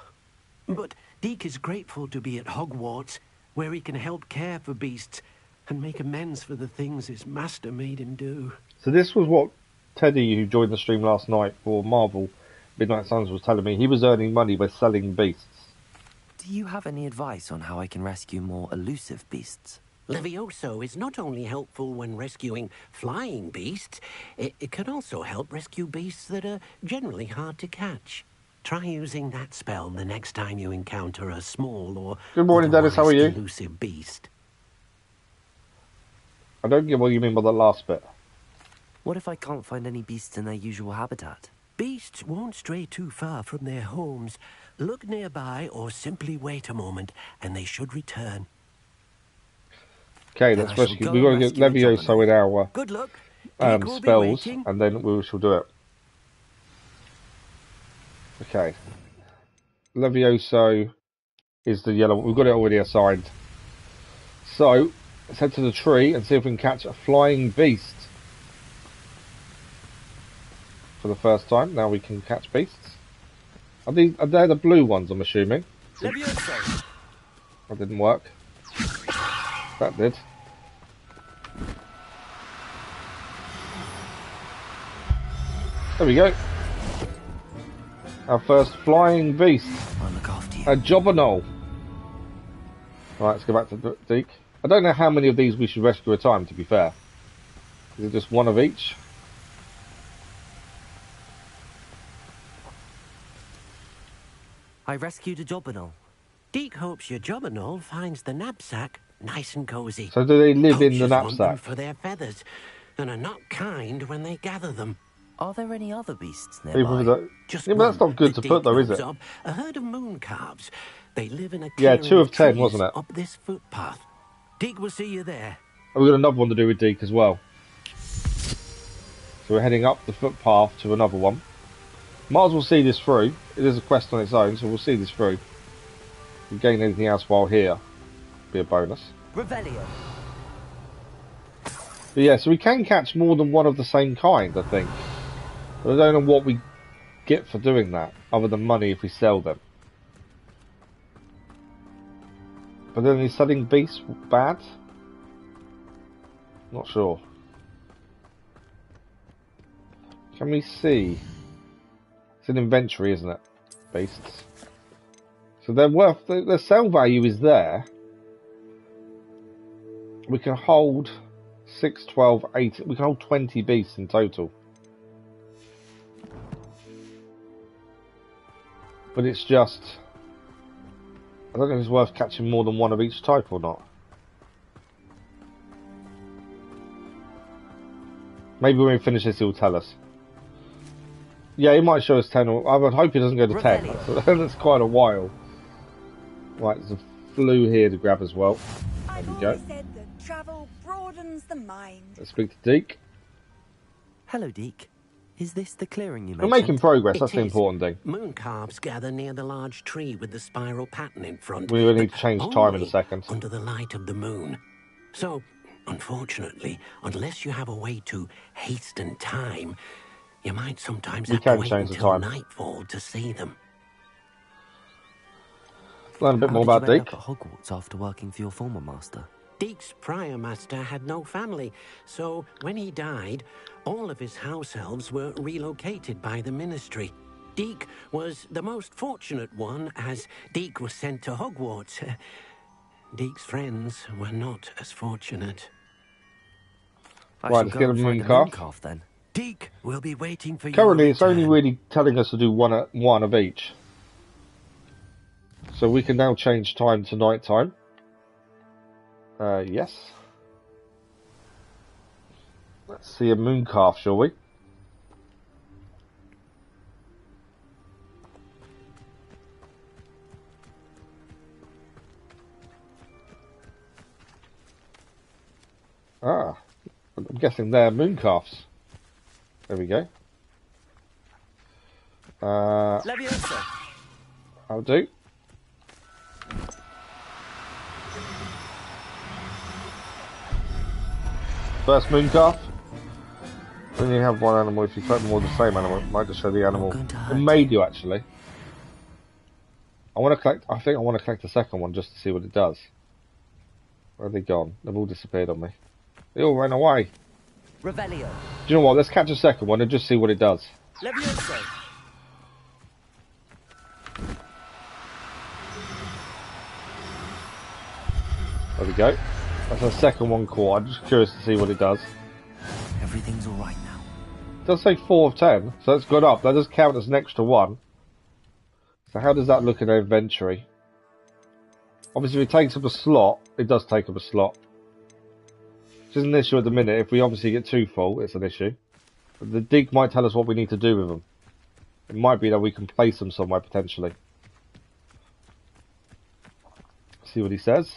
But Deke is grateful to be at Hogwarts, where he can help care for beasts and make amends for the things his master made him do. So this was what Teddy, who joined the stream last night for Marvel Midnight Suns, was telling me. He was earning money by selling beasts. Do you have any advice on how I can rescue more elusive beasts? Levioso is not only helpful when rescuing flying beasts, it can also help rescue beasts that are generally hard to catch. Try using that spell the next time you encounter a small or Good morning, Dennis. How are you? elusive beast. I don't get what you mean by the last bit. What if I can't find any beasts in their usual habitat? Beasts won't stray too far from their homes. Look nearby or simply wait a moment, and they should return. Okay, let's rescue. We've got to get Levioso in our Good luck. spells, and then we shall do it. Okay. Levioso is the yellow one. We've got it already assigned. So, let's head to the tree and see if we can catch a flying beast. For the first time, now we can catch beasts. Are they the blue ones, I'm assuming? Levioso. That didn't work. That did. There we go. Our first flying beast. I'll look after you. A Jobberknoll. Right, let's go back to Deke. I don't know how many of these we should rescue at a time, to be fair. Is it just one of each? I rescued a Jobberknoll. Deke hopes your Jobberknoll finds the knapsack nice and cozy. So do they live in the Poachers want them knapsack? for their feathers, and are not kind when they gather them. Are there any other beasts People nearby? that... Just Yeah, but that's one not good that to put, Deke though, is knows it? of, a herd of moon calves. They live in a Yeah, clearing 2 of 10, trees wasn't it? up this footpath. Deke will see you there. And we've got another one to do with Deke as well. So we're heading up the footpath to another one. Might as well see this through. It is a quest on its own, so we'll see this through. If we gain anything else while here, be a bonus. Revelio. But yeah, so we can catch more than one of the same kind, I think. But I don't know what we get for doing that, other than money if we sell them. But then is selling beasts bad? Not sure. Can we see? It's an inventory, isn't it? Beasts. So they're worth, the sell value is there. We can hold 6, 12, 8, we can hold 20 beasts in total. But it's just, I don't know if it's worth catching more than one of each type or not. Maybe when we finish this he'll tell us. Yeah, he might show us 10, or I would hope he doesn't go to 10. That's quite a while. Right, there's a flue here to grab as well. There we go. Said that travel broadens the mind. Let's speak to Deke. Hello, Deke. Is this the clearing you We're mentioned? making progress, It that's the is. important thing. Moon calves gather near the large tree with the spiral pattern in front. We will need but to change time in a only second. under the light of the moon. So, unfortunately, unless you have a way to hasten time, you might sometimes We have to can wait change the until time. nightfall to see them. Learn a bit How more did you about end Deke. up at Hogwarts after working for your former master? Deke's prior master had no family, so when he died, all of his house elves were relocated by the ministry. Deke was the most fortunate one, as Deke was sent to Hogwarts. Deke's friends were not as fortunate. I Right, shall let's go get a and moon find calf. calf then. Deke will be waiting for you. Currently, it's only really telling us to do one of each. So we can now change time to night time. Yes. Let's see a moon calf, shall we? Ah, I'm guessing they're moon calves. There we go. Leviosa. I'll do. First moon calf. When you have one animal, if you collect more of the same animal, it might just show the animal. It may do actually. I want to collect. I think I want to collect the second one just to see what it does. Where have they gone? They've all disappeared on me. They all ran away. Revelio. Do you know what? Let's catch a second one and just see what it does. Leviosa. There we go. That's our second one caught. I'm just curious to see what it does. Everything's all right now. It does say 4 of 10, so that's gone up. That does count as an extra 1. So how does that look in our inventory? Obviously, if it takes up a slot, it does take up a slot. Which is an issue at the minute. If we obviously get too full, it's an issue. But the Deke might tell us what we need to do with them. It might be that we can place them somewhere, potentially. See what he says.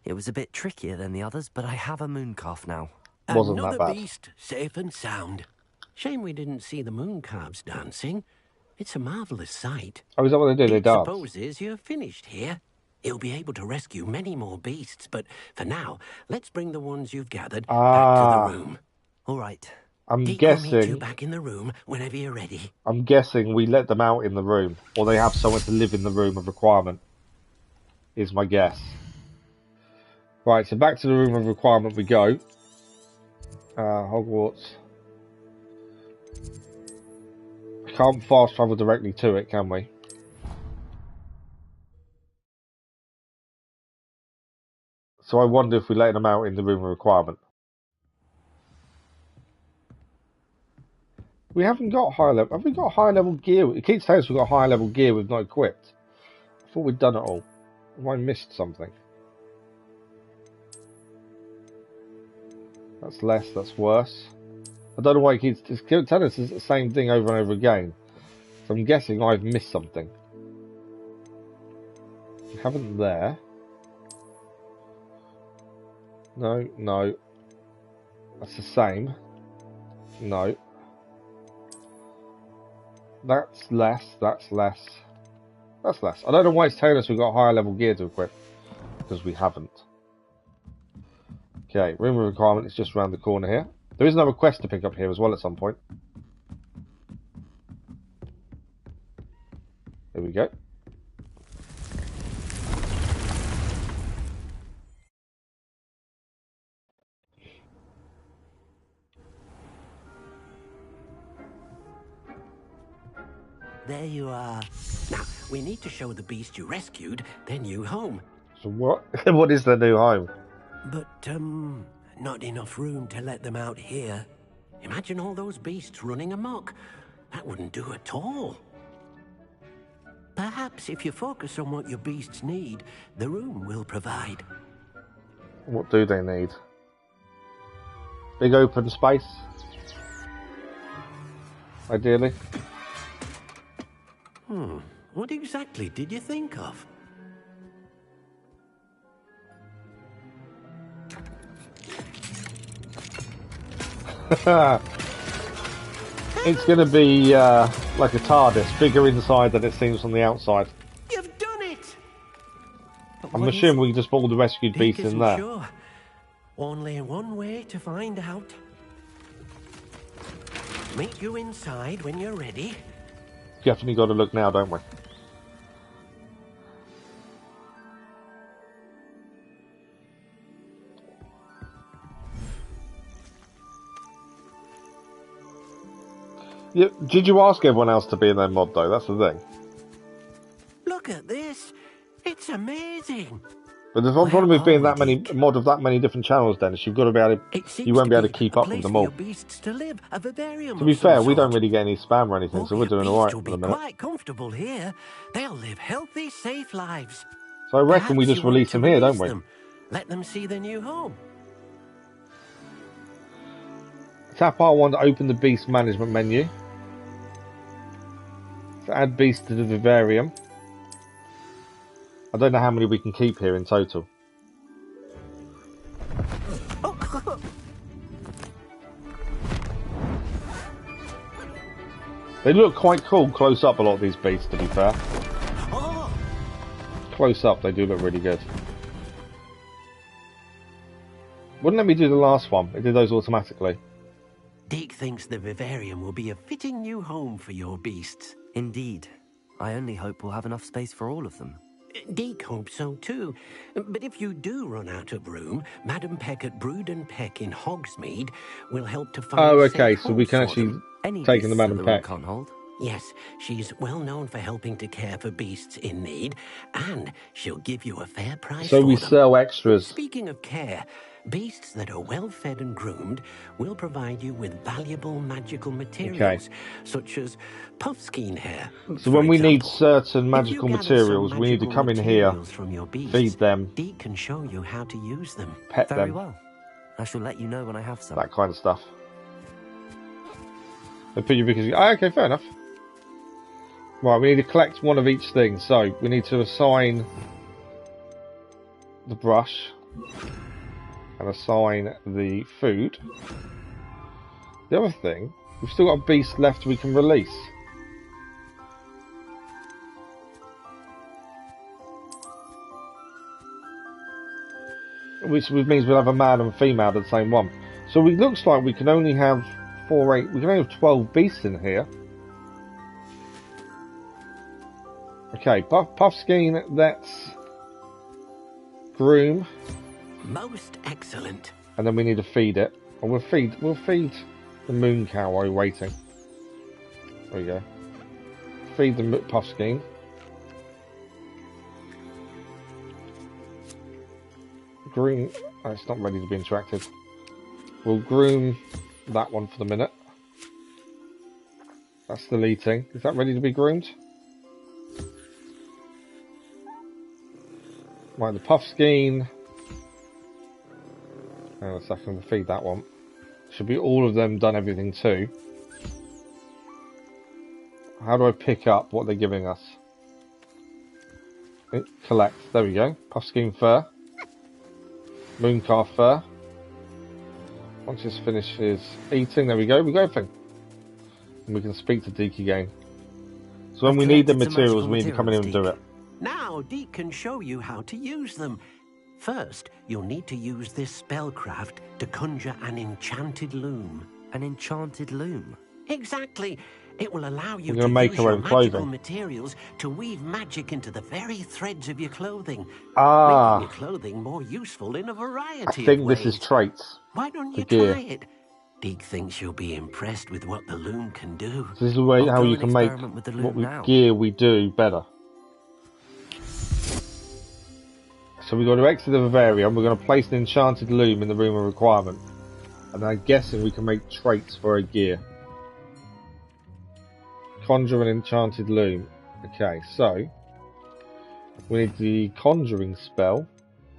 It was a bit trickier than the others, but I have a moon calf now. Wasn't Another that bad. beast, safe and sound. Shame we didn't see the moon calves dancing. It's a marvelous sight. Oh, is that what they do? They Deke dance. supposes you're finished here. He'll be able to rescue many more beasts, but for now, let's bring the ones you've gathered back to the room. All right. I'm Deke will meet you guessing. back in the room whenever you're ready. I'm guessing we let them out in the room, or they have someone to live in the room of requirement. is my guess. Right, so back to the room of requirement we go. Hogwarts. We can't fast travel directly to it, can we? So I wonder if we let them out in the room of requirement. We haven't got high level. Have we got high level gear? It keeps telling us we've got high level gear we've not equipped. I thought we'd done it all. Have I missed something? That's less, that's worse. I don't know why it keeps telling us the same thing over and over again. So I'm guessing I've missed something. We haven't there. No, no. That's the same. No. That's less, that's less. That's less. I don't know why it's telling us we've got higher level gear to equip. Because we haven't. Okay, room of requirement is just around the corner here. There is another quest to pick up here as well at some point. There we go. There you are. Now, we need to show the beast you rescued their new home. So what? What is their new home? But, not enough room to let them out here. Imagine all those beasts running amok. That wouldn't do at all. Perhaps if you focus on what your beasts need, the room will provide. What do they need? Big open space? Ideally. What exactly did you think of? It's going to be like a TARDIS, bigger inside than it seems from the outside. You've done it! I'm assuming we can just put all the rescued beasts in there. Sure. Only one way to find out. Meet you inside when you're ready. Definitely got to look now, don't we? Yeah, did you ask everyone else to be in their mod though? That's the thing. Look at this. It's amazing. But the problem with being that many mod of that many different channels, Dennis, you've got to be able to. You won't be able to keep up with them all. To be fair, we don't really get any spam or anything, so we're doing all right for the minute. Quite comfortable here. They'll live healthy, safe lives. So I reckon we just release them here, don't we? Let them see their new home. Tap R1 to open the beast management menu. So add beast to the vivarium. I don't know how many we can keep here in total. They look quite cool close up, a lot of these beasts, to be fair. Close up, they do look really good. Wouldn't let me do the last one. It did those automatically. Deke thinks the vivarium will be a fitting new home for your beasts. Indeed. I only hope we'll have enough space for all of them. Deke hopes so too. But if you do run out of room, Madam Peck at Brood and Peck in Hogsmeade will help to find. Oh, okay. So we can actually take in the Madam Peck. Can't hold. Yes, she's well known for helping to care for beasts in need, and she'll give you a fair price. So we for them. sell extras. Speaking of care, beasts that are well fed and groomed will provide you with valuable magical materials, such as puffskein hair. So when we need certain magical materials, we need to come in here, feed them, Deke can show you how to use them. pet Very them, well. I shall let you know when I have some. that kind of stuff. They put you because okay, fair enough. Right, we need to collect one of each thing. So we need to assign the brush and assign the food. The other thing, we've still got a beast left we can release. Which means we'll have a male and female to the same one. So it looks like we can only have 4, 8. We can only have 12 beasts in here. Okay, Puffskein, that's groom. Most excellent. And then we need to feed it. And we'll feed the moon cow while we're waiting. There we go. Feed the puffskein. Groom. Oh, it's not ready to be interactive. We'll groom that one for the minute. That's still eating. Is that ready to be groomed? Right, the puffskein. Hang on a second, we'll feed that one. Should be all of them done everything too. How do I pick up what they're giving us? Collect. There we go. Puffskein fur. Mooncalf fur. Once this finishes eating, there we go. We got everything. And we can speak to Deke again. So when we need the materials, we need to come in and do it. Now Deke can show you how to use them. First, you'll need to use this spellcraft to conjure an enchanted loom. An enchanted loom? Exactly. It will allow you to use make your magical materials to weave magic into the very threads of your clothing, making your clothing more useful in a variety of ways. I think this is traits. Why don't you try it? Deke thinks you'll be impressed with what the loom can do. So this is how you can make what gear we do better. So we've got to exit the Bavaria, and we're going to place an enchanted loom in the room of requirement. And I'm guessing we can make traits for a gear. Conjure an enchanted loom. Okay, so we need the conjuring spell,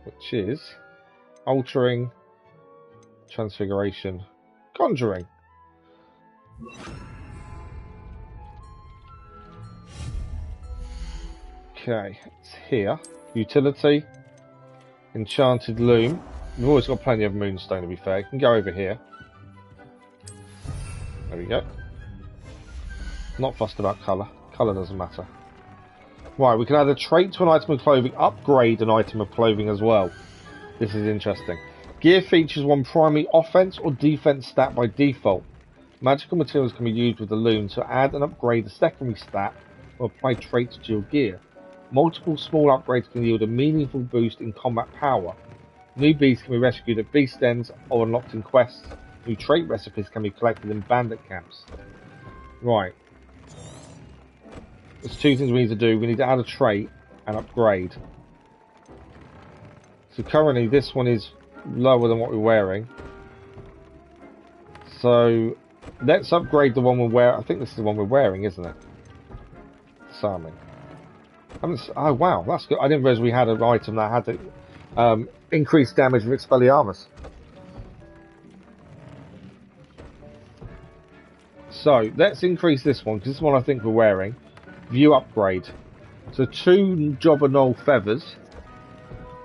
which is altering, transfiguration, conjuring. Okay, it's here. Utility, enchanted loom. We've always got plenty of moonstone, to be fair. You can go over here. There we go. Not fussed about colour. Colour doesn't matter. Right, we can add a trait to an item of clothing, upgrade an item of clothing as well. This is interesting. Gear features one primary offense or defense stat by default. Magical materials can be used with the loom to add and upgrade a secondary stat or apply traits to your gear. Multiple small upgrades can yield a meaningful boost in combat power. New beasts can be rescued at beast dens or unlocked in quests. New trait recipes can be collected in bandit camps. Right. There's two things we need to do. We need to add a trait and upgrade. So currently this one is lower than what we're wearing. So let's upgrade the one we're wearing. I think this is the one we're wearing, isn't it? Disarming. Oh wow, that's good. I didn't realise we had an item that had the increased damage with Expelliarmus. So let's increase this one, because this one I think we're wearing. View upgrade. So 2 Jobberknoll feathers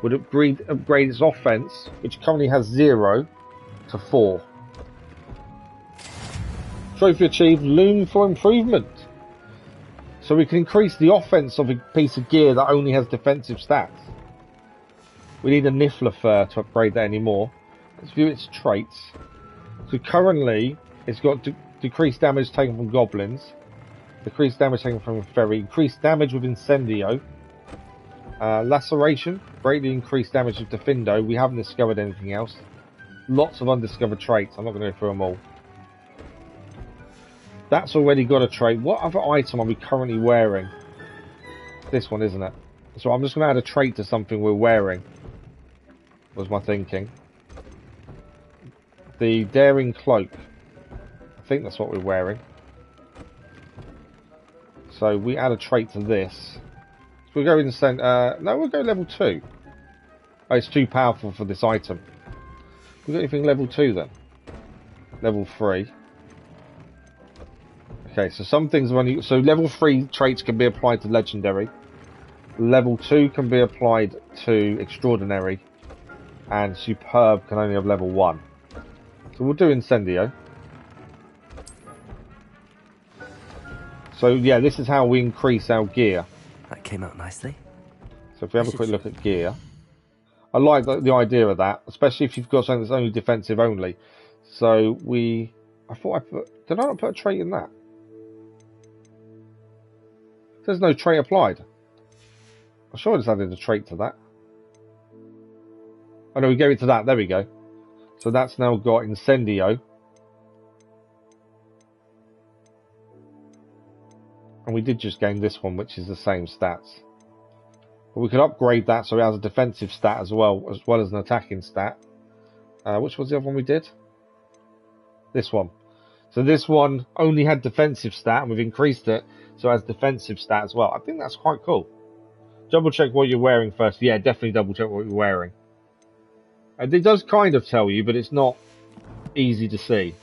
would upgrade its offense, which currently has 0, to 4. Trophy achieved, Loom for improvement. So we can increase the offense of a piece of gear that only has defensive stats. We need a Niffler fur to upgrade that anymore. Let's view its traits. So currently it's got decreased damage taken from goblins, decreased damage taken from fairy, increased damage with incendio, laceration, greatly increased damage with Defindo. We haven't discovered anything else. Lots of undiscovered traits. I'm not going to go through them all. That's already got a trait. What other item are we currently wearing? This one, isn't it? So I'm just going to add a trait to something we're wearing, was my thinking. The Daring Cloak. I think that's what we're wearing. So we add a trait to this. So we'll go in and no, we'll go level 2. Oh, it's too powerful for this item. We got anything level 2 then? Level 3. Okay, so some things are only... So level 3 traits can be applied to Legendary. Level 2 can be applied to Extraordinary. And Superb can only have level 1. So we'll do Incendio. So yeah, this is how we increase our gear. That came out nicely. So if we have a quick look at gear... I like the idea of that, especially if you've got something that's only defensive only. So we... I thought I put... Did I not put a trait in that? There's no trait applied. I'm sure I just added a trait to that. Oh no, we gave it to that. There we go. So that's now got Incendio. And we did just gain this one, which is the same stats. But we could upgrade that so it has a defensive stat as well as an attacking stat. Which was the other one we did? This one. So this one only had defensive stat, and we've increased it so it has defensive stat as well. I think that's quite cool. Double check what you're wearing first. Yeah, definitely double check what you're wearing. And it does kind of tell you, but it's not easy to see.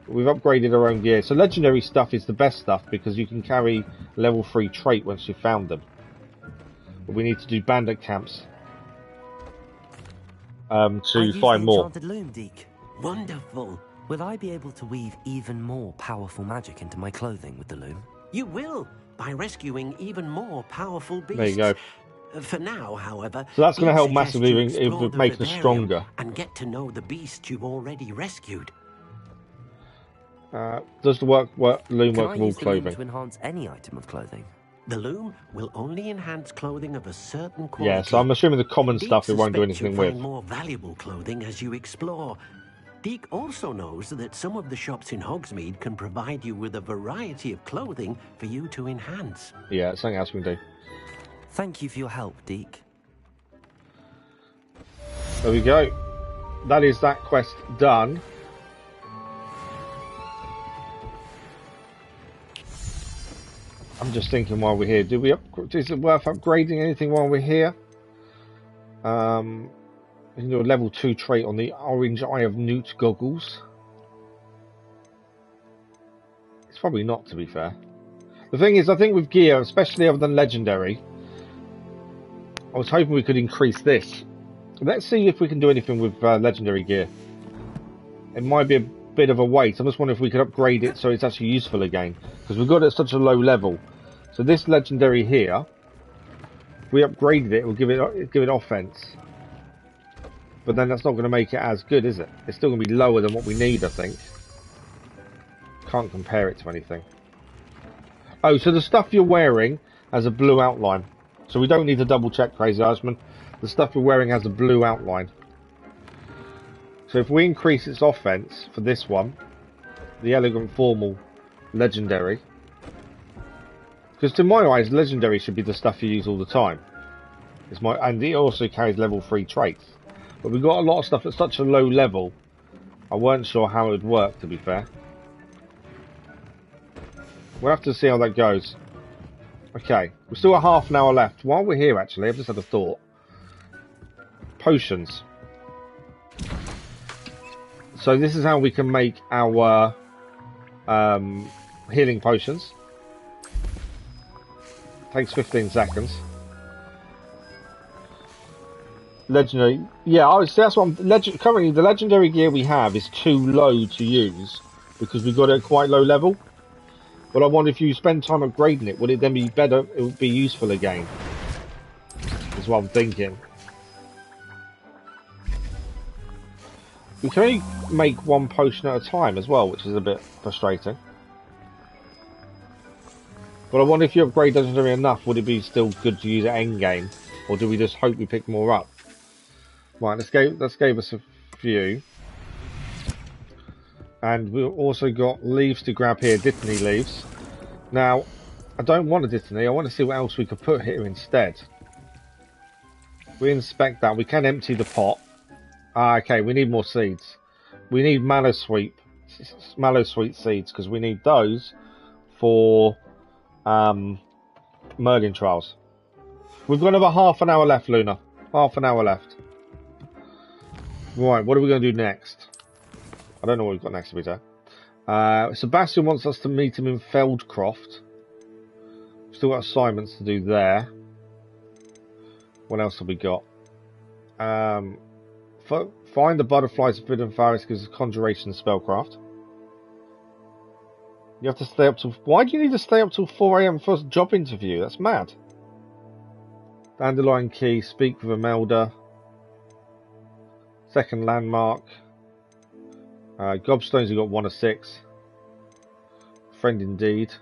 We've upgraded our own gear. So legendary stuff is the best stuff because you can carry level 3 trait once you've found them. But we need to do bandit camps to find more. Enchanted loom, Deke. Wonderful. Will I be able to weave even more powerful magic into my clothing with the loom? You will, by rescuing even more powerful beasts. There you go. For now, however, so that's going to help suggest massively you with making us stronger. And get to know the beast you've already rescued. Does the loom work with all Can I use the loom clothing? to enhance any item of clothing? The loom will only enhance clothing of a certain quality. Yeah, so I'm assuming the common stuff it won't do anything with. Find more valuable clothing as you explore. Deke also knows that some of the shops in Hogsmeade can provide you with a variety of clothing for you to enhance. Yeah, something else we can do. Thank you for your help, Deke. There we go. That is that quest done. I'm just thinking while we're here, is it worth upgrading anything while we're here? We can do a level 2 trait on the Orange Eye of Newt goggles. It's probably not, to be fair. The thing is, I think with gear, especially other than legendary, I was hoping we could increase this. Let's see if we can do anything with legendary gear. It might be a bit of a wait. I just wonder if we could upgrade it so it's actually useful again, because we've got it at such a low level. So this legendary here, if we upgraded it, we'll give it offense. But then that's not going to make it as good, is it? It's still going to be lower than what we need, I think. Can't compare it to anything. Oh, so the stuff you're wearing has a blue outline. So we don't need to double check, Crazy Irishman. The stuff you're wearing has a blue outline. So if we increase its offense for this one, the Elegant Formal Legendary, because to my eyes, Legendary should be the stuff you use all the time. And it also carries level 3 traits. But we've got a lot of stuff at such a low level, I weren't sure how it would work, to be fair. We'll have to see how that goes. Okay, we've still got half an hour left. While we're here, actually, I've just had a thought. Potions. So this is how we can make our healing potions. Takes 15 seconds. Legendary, yeah, that's what currently the legendary gear we have is too low to use because we've got it at quite low level. But I wonder if you spend time upgrading it, would it then be better? It would be useful again. Is what I'm thinking. We can only make one potion at a time as well, which is a bit frustrating. But I wonder if you upgrade legendary enough, would it be still good to use at endgame, or do we just hope we pick more up? Right, let's give us a few. And we've also got leaves to grab here, Dittany leaves. Now, I don't want a Dittany, I want to see what else we could put here instead. We inspect that, we can empty the pot. Okay, we need more seeds. We need mallow sweet seeds, because we need those for Merlin Trials. We've got another half an hour left, Luna. Half an hour left. Right, what are we going to do next? I don't know what we've got next, to be fair. Sebastian wants us to meet him in Feldcroft. We've still got assignments to do there. What else have we got? Find the butterflies of Forbidden Forest gives us conjuration spellcraft. You have to stay up till... Why do you need to stay up till 4 AM for a job interview? That's mad. Dandelion Key, speak with Imelda. Second landmark. Gobstones, you got 1 of 6. Friend indeed.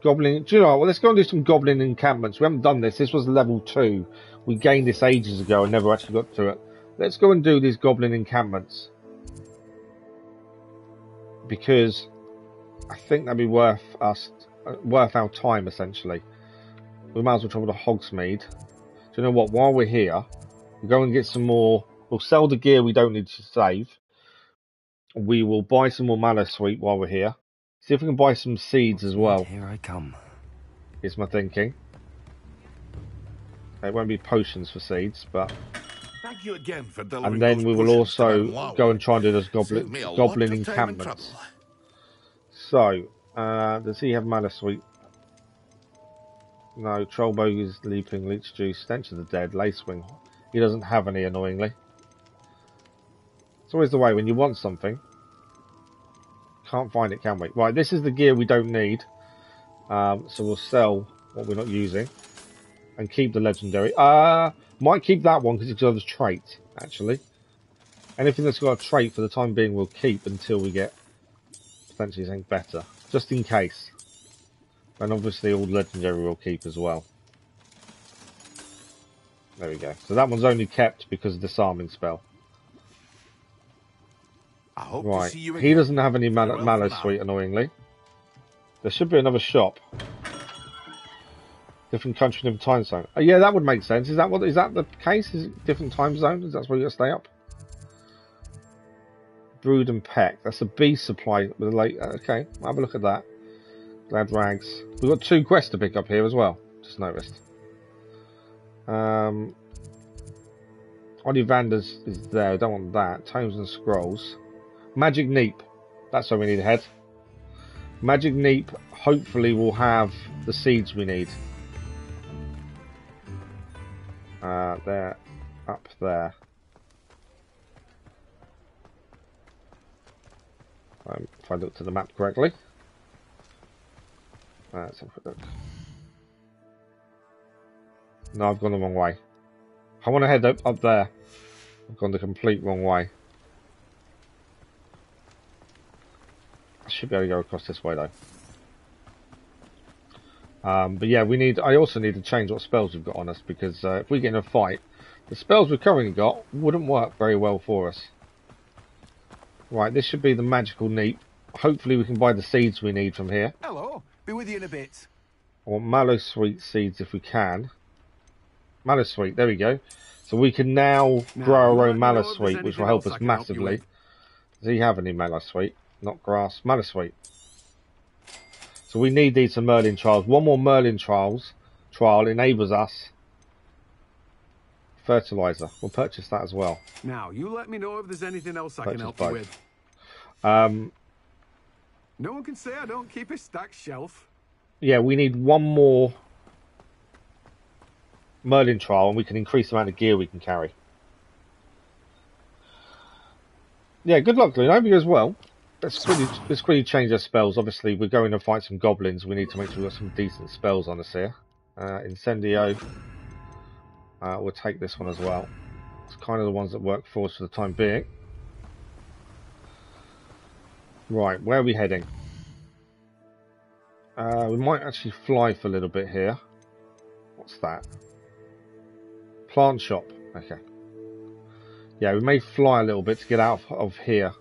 Goblin. Do you know what? Well, let's go and do some goblin encampments. We haven't done this. This was level 2. We gained this ages ago and never actually got to it. Let's go and do these goblin encampments. Because I think that'd be worth our time, essentially. We might as well travel to Hogsmeade. Do you know what? While we're here, we'll go and get some more. We'll sell the gear we don't need to save. We will buy some more Mallow Sweet while we're here. See if we can buy some seeds as well. Here I come. Is my thinking. It won't be potions for seeds, but. Thank you again for delivering. And then we will also go and try and do those goblin encampments. So, does he have Mallow Sweet? No, Trollbogies, Leaping, Leech Juice, Stench of the Dead, Lacewing. He doesn't have any, annoyingly. It's always the way when you want something. Can't find it, can we? Right, this is the gear we don't need. So we'll sell what we're not using. And keep the legendary. Might keep that one because it's got a trait, actually. Anything that's got a trait for the time being we'll keep until we get potentially something better. Just in case. And obviously all legendary we'll keep as well. There we go. So that one's only kept because of the disarming spell. I hope right. To see you again. He doesn't have any Mallow Sweet, annoyingly. There should be another shop. Different country, different time zone. Oh, yeah, that would make sense. Is that the case? Is it different time zones? That's where you got to stay up. Brood and Peck. That's a bee supply with a late. Okay, I'll have a look at that. Glad Rags. We've got 2 quests to pick up here as well. Just noticed. Ollivanders is there. I don't want that. Tomes and Scrolls. Magic Neep. That's where we need to head. Magic Neep. Hopefully, we'll have the seeds we need. They're up there. If I looked at the map correctly. Let's have a quick look. No, I've gone the wrong way. I want to head up there. I've gone the complete wrong way. I should be able to go across this way though. But yeah, I also need to change what spells we've got on us because if we get in a fight, the spells we've currently got wouldn't work very well for us. Right, this should be the magical Neep. Hopefully we can buy the seeds we need from here. Hello, be with you in a bit. I want Mallow Sweet seeds if we can. Mallow Sweet, there we go. So we can now grow our own Mallow Sweet, which will help us massively. Does he have any Mallow Sweet? Not grass, Mallow Sweet. So we need these for Merlin Trials. One more Merlin trial enables us fertilizer. We'll purchase that as well. Now, you let me know if there's anything else I can help you with. No one can say I don't keep a stacked shelf. Yeah, we need one more Merlin trial and we can increase the amount of gear we can carry. Yeah, good luck, Loon. I hope you as well. Let's quickly change our spells. Obviously, we're going to fight some goblins. We need to make sure we've got some decent spells on us here. Incendio. We'll take this one as well. It's kind of the ones that work for us for the time being. Right, where are we heading? We might actually fly for a little bit here. What's that? Plant shop. Okay. Yeah, we may fly a little bit to get out of here.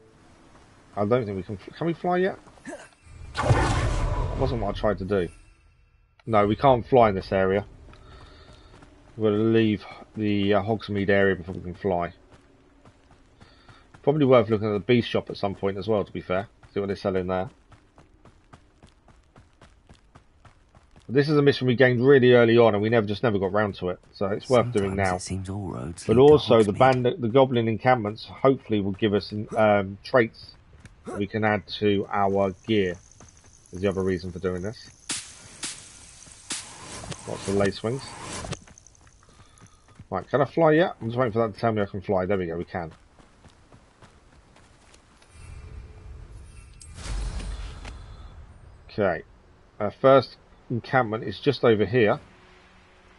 I don't think we can. Can we fly yet? That wasn't what I tried to do. No, we can't fly in this area. We've got to leave the Hogsmeade area before we can fly. Probably worth looking at the beast shop at some point as well, to be fair. See what they're selling there. This is a mission we gained really early on, and we never got round to it. So it's worth doing now. It seems all roads but also the goblin encampments hopefully will give us traits that we can add to our gear. Is the other reason for doing this. Lots of lace wings. Right, can I fly yet? I'm just waiting for that to tell me I can fly. There we go, we can. Okay. Our first encampment is just over here.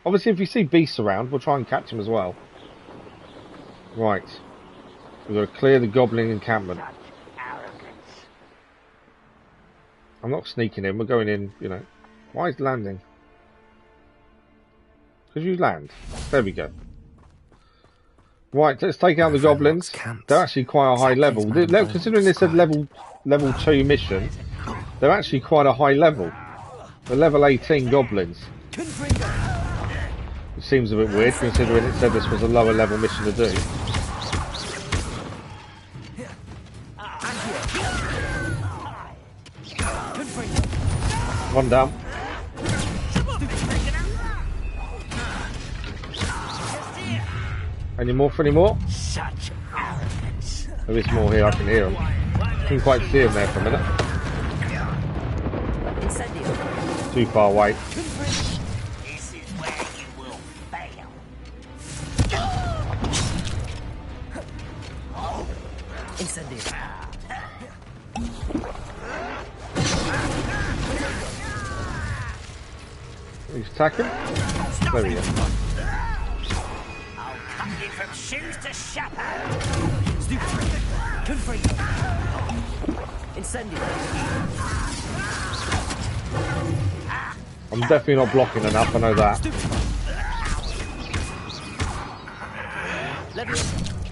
Obviously, if you see beasts around, we'll try and catch them as well. Right. We've got to clear the goblin encampment. I'm not sneaking in, we're going in, you know. Why is landing? Could you land? There we go. Right, let's take out the goblins. They're actually quite a high level. Considering this said level 2 mission, they're actually quite a high level. They're level 18 goblins. It seems a bit weird considering it said this was a lower level mission to do. One down. Any more for any more? There is more here, I can hear them. Couldn't quite see them there for a minute. Too far away. This is where you will fail. Incendio. He's attacking. There we go. I'll cut you from shoes to chapeau. Incendio. I'm definitely not blocking enough, I know that.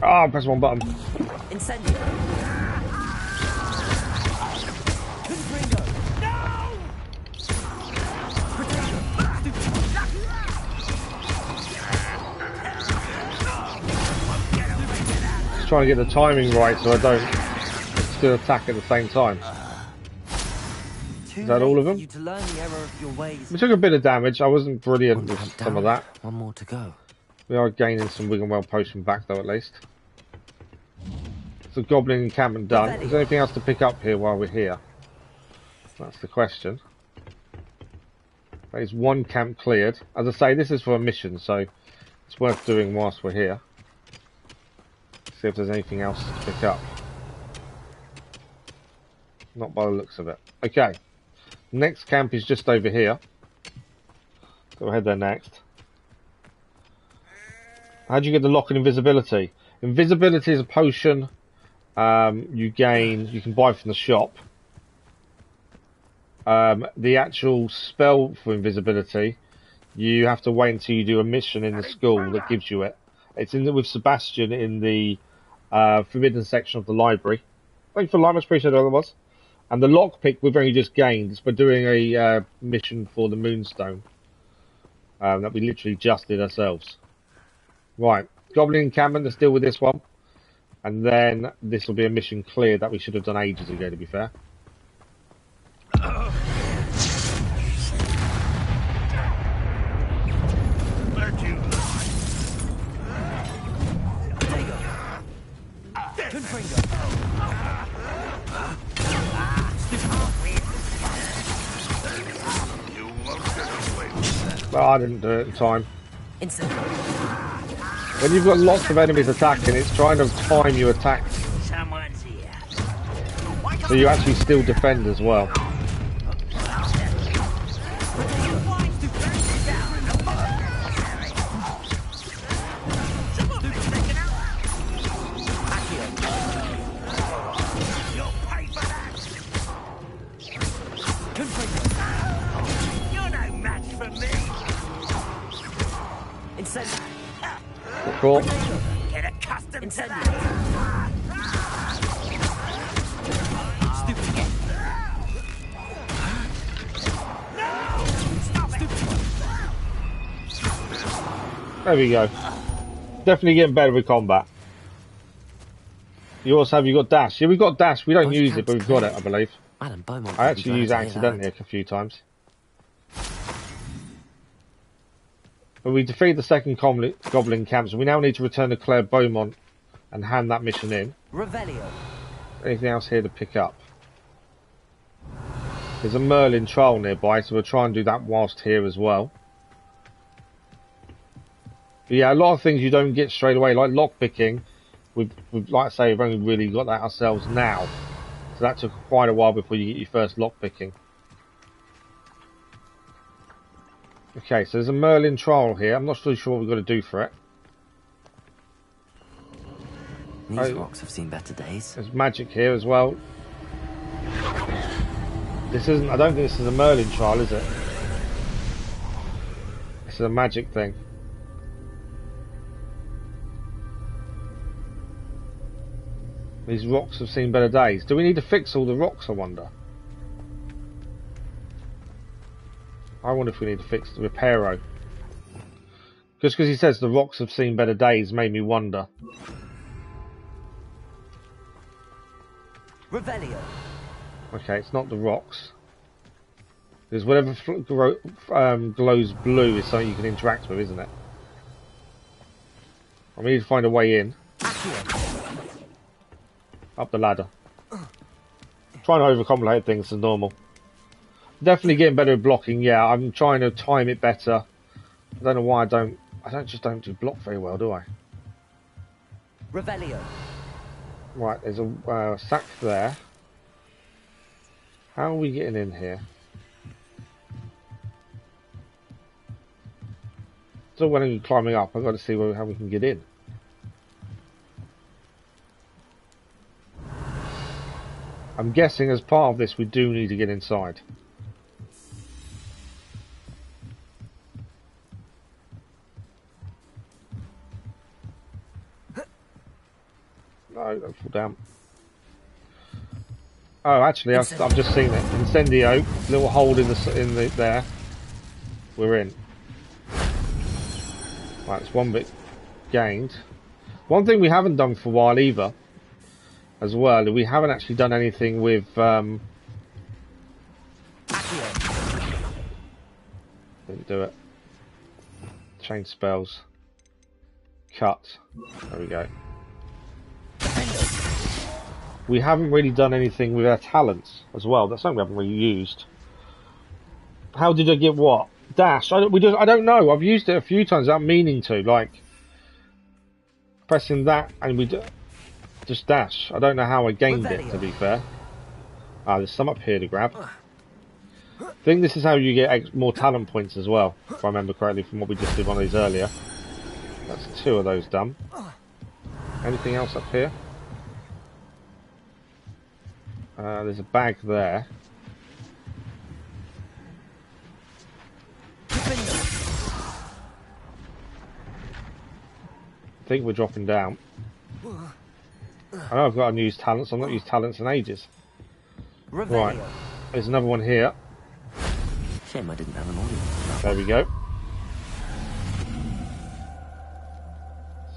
Ah, press one button. Incendio. Just trying to get the timing right so I don't still attack at the same time. Is that all of them? You to learn the error of your ways. We took a bit of damage. I wasn't brilliant with some of that. One more to go. We are gaining some Wiggenwell potion back though, at least. So goblin encampment done. Is there anything else to pick up here while we're here? That's the question. There is one camp cleared. As I say, this is for a mission, so it's worth doing whilst we're here. See if there's anything else to pick up. Not by the looks of it. Okay. Next camp is just over here. Go head there next. How do you get the lock and invisibility? Invisibility is a potion you can buy from the shop. The actual spell for invisibility, you have to wait until you do a mission in the school that gives you it. It's with Sebastian in the forbidden section of the library. Thank you for liking, much appreciated, otherwise. And the lockpick we've only just gained. It's by doing a mission for the Moonstone that we literally just did ourselves. Right, Goblin encampment, let's deal with this one. And then this will be a mission cleared that we should have done ages ago, to be fair. Well, I didn't do it in time. When you've got lots of enemies attacking, it's trying to time your attacks. Someone's here. So you actually still defend as well. Cool. Get accustomed to that. There we go. Definitely getting better with combat. You also have got dash. Yeah, we've got dash. We don't use it, but we've got it, I believe. I actually used it accidentally a few times. But we defeat the second goblin camps, and we now need to return to Claire Beaumont and hand that mission in. Revelio. Anything else here to pick up? There's a Merlin trial nearby, so we'll try and do that whilst here as well. But yeah, a lot of things you don't get straight away, like lockpicking. We've, like I say, we've only really got that ourselves now. So that took quite a while before you get your first lockpicking. Okay, so there's a Merlin trial here. I'm not really sure what we've got to do for it. These rocks have seen better days. There's magic here as well. This isn't. I don't think this is a Merlin trial, is it? This is a magic thing. These rocks have seen better days. Do we need to fix all the rocks, I wonder? I wonder if we need to fix the Reparo. Just because he says the rocks have seen better days made me wonder. Revelio. Okay, it's not the rocks. Because whatever glows blue is something you can interact with, isn't it? I need to find a way in. Up the ladder. Trying to overcomplicate things as normal. Definitely getting better at blocking, yeah. I'm trying to time it better. I don't know why I don't do block very well, do I? Revelio. Right, there's a sack there. How are we getting in here? So when I'm climbing up, I've got to see how we can get in. I'm guessing as part of this we do need to get inside. No, don't fall down. Oh, actually, I've just seen it. Incendio, little hole in the there. We're in. Right, it's one bit gained. One thing we haven't done for a while either, as well, we haven't actually done anything with. Didn't do it. Change spells. Cut. There we go. We haven't really done anything with our talents as well. That's something we haven't really used. How did I get what? Dash. I don't know. I've used it a few times without meaning to. Like pressing that and we just dash. I don't know how I gained it, to be fair. Ah, there's some up here to grab. I think this is how you get more talent points as well, if I remember correctly from what we just did one of these earlier. That's 2 of those done. Anything else up here? There's a bag there. I think we're dropping down. I know I've got unused talents. I've not used talents in ages. Right, there's another one here. Shame I didn't have an audience. There we go.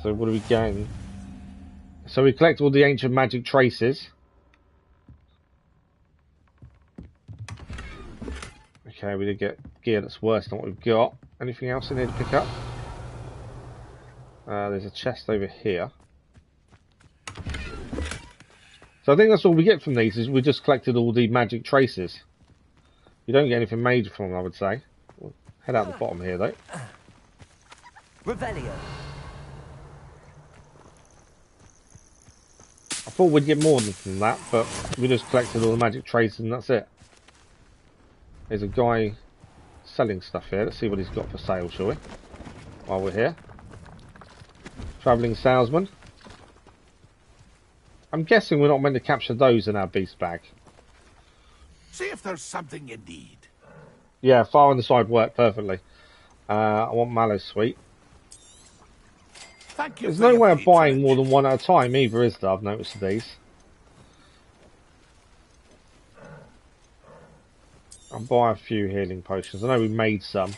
So what do we gain? So we collect all the ancient magic traces. Okay, we did get gear that's worse than what we've got. Anything else in here to pick up? There's a chest over here. So I think that's all we get from these, is we just collected all the magic traces. You don't get anything major from them, I would say. We'll head out the bottom here, though. Revelio. I thought we'd get more than that, but we just collected all the magic traces and that's it. There's a guy selling stuff here. Let's see what he's got for sale, shall we? While we're here. Travelling salesman. I'm guessing we're not meant to capture those in our beast bag. See if there's something you need. Yeah, far on the side worked perfectly. I want Mallow Sweet. Thank you. There's no way of buying more than one at a time either, is there? I've noticed these. I'll buy a few healing potions. I know we made some.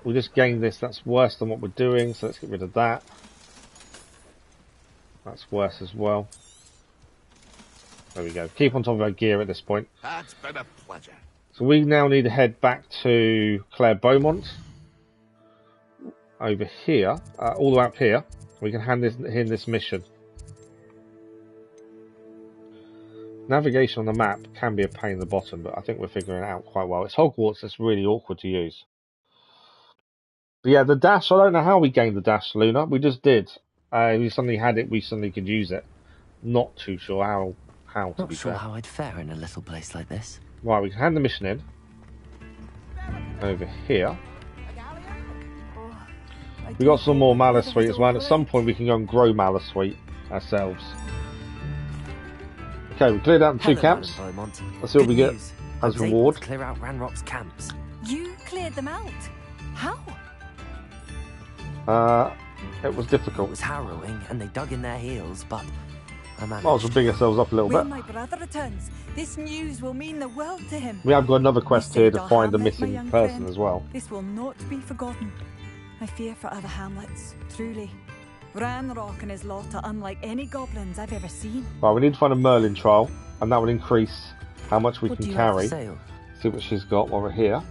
We just gained this. That's worse than what we're doing, so let's get rid of that. That's worse as well. There we go. Keep on top of our gear at this point. That's been a pleasure. So we now need to head back to Claire Beaumont. Over here, all the way up here. We can hand in this mission. Navigation on the map can be a pain in the bottom, but I think we're figuring it out quite well. It's Hogwarts that's really awkward to use. But yeah, the dash, I don't know how we gained the dash, Luna. We just did. We suddenly had it, we suddenly could use it. Not too sure how to be fair. Not sure how I'd fare in a little place like this. Right, we can hand the mission in. Over here. We got some more Mallow Sweet as well, and at some point we can go and grow Mallow Sweet ourselves. Okay, we cleared out the 2 camps. Let's see what we get as reward. Clear out Ranrock's camps. You cleared them out? How? It was difficult. It was harrowing, and they dug in their heels, but I managed. Might as well big ourselves up a little When bit. my brother returns, this news will mean the world to him. We have got another quest here to saved our find a hamlet, missing my young person friend. as well. This will not be forgotten. I fear for other hamlets, truly. Ranrock and his lot are unlike any goblins I've ever seen. Right, we need to find a Merlin trial, and that will increase how much we What do can you have for carry. sale? See what she's got while we're here.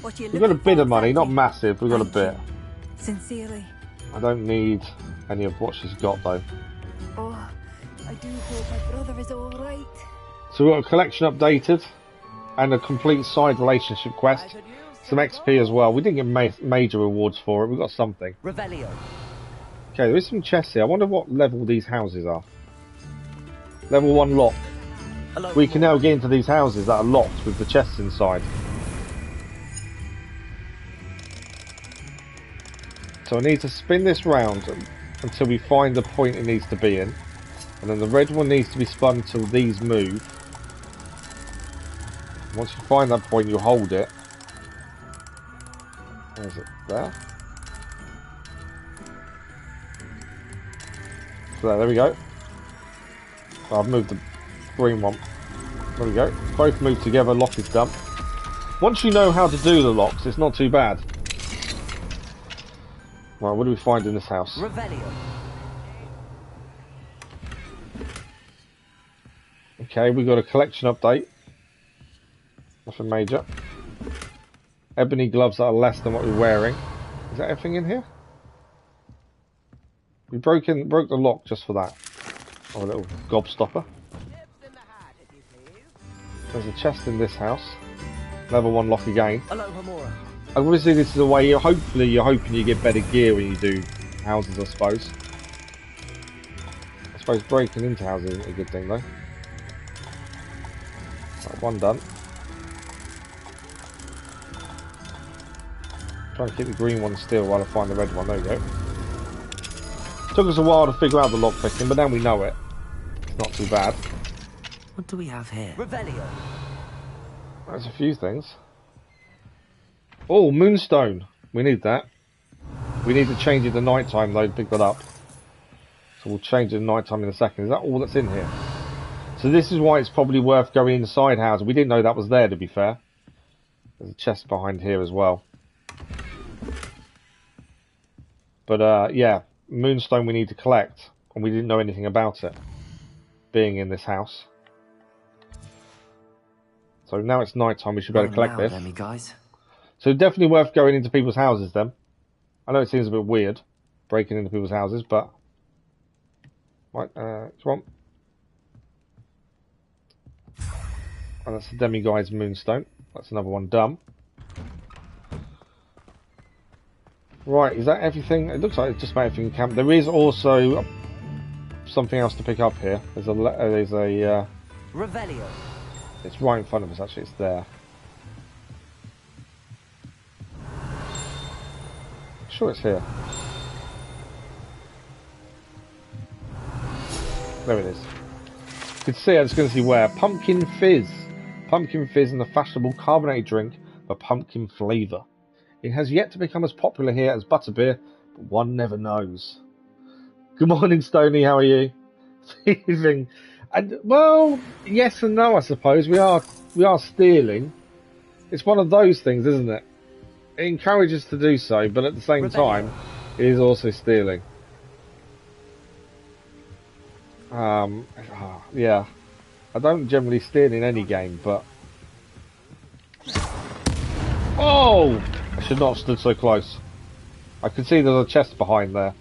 What are you We've got a looking bit for, of money, not Frankie? massive, we've got a Thank bit. you. Sincerely. I don't need any of what she's got though. Oh, I do hope my brother is alright. So we've got a collection updated, and a complete side relationship quest. Some XP as well. We didn't get major rewards for it, we got something. Revelio. Okay, there is some chests here. I wonder what level these houses are. Level 1 lock. We can now get into these houses that are locked with the chests inside. So I need to spin this round until we find the point it needs to be in. And then the red one needs to be spun until these move. Once you find that point, you hold it. Where is it? There? So there we go. I've moved the green one. There we go. Both move together, lock is done. Once you know how to do the locks, it's not too bad. Right, what do we find in this house? Revelio. Okay, we got a collection update. Nothing major. Ebony gloves that are less than what we're wearing. Is that everything in here? We broke the lock just for that. Oh, a little gobstopper. There's a chest in this house. Level 1 lock again. Obviously this is a way, hopefully you're hoping you get better gear when you do houses, I suppose. I suppose breaking into houses isn't a good thing though. Right, one done. Trying to keep the green one still while I find the red one. There we go. Took us a while to figure out the lock picking, but now we know it. It's not too bad. What do we have here? Revelio. There's a few things. Oh, moonstone. We need that. We need to change it to nighttime though to pick that up. So we'll change it to nighttime in a second. Is that all that's in here? So this is why it's probably worth going inside houses. We didn't know that was there, to be fair. There's a chest behind here as well. But yeah, moonstone we need to collect, and we didn't know anything about it being in this house. So now it's night time, we should better collect this. Then, guys. So definitely worth going into people's houses then. I know it seems a bit weird breaking into people's houses, but right, come on. And that's the Demiguide's moonstone. That's another one done. Right, is that everything? It looks like it's just about everything in camp. There is also something else to pick up here. There's a Revelio. It's right in front of us. Actually, it's there. I'm sure it's here. There it is. You can see. I'm just going to see where. Pumpkin fizz. Pumpkin fizz and the fashionable carbonated drink for pumpkin flavour. It has yet to become as popular here as butterbeer, but one never knows. Good morning, Stoney. How are you? Thieving. And well, yes and no, I suppose. We are stealing. It's one of those things, isn't it? It encourages to do so, but at the same time, it is also stealing. Yeah. I don't generally steal in any game, but oh! I should not have stood so close. I could see there's a chest behind there.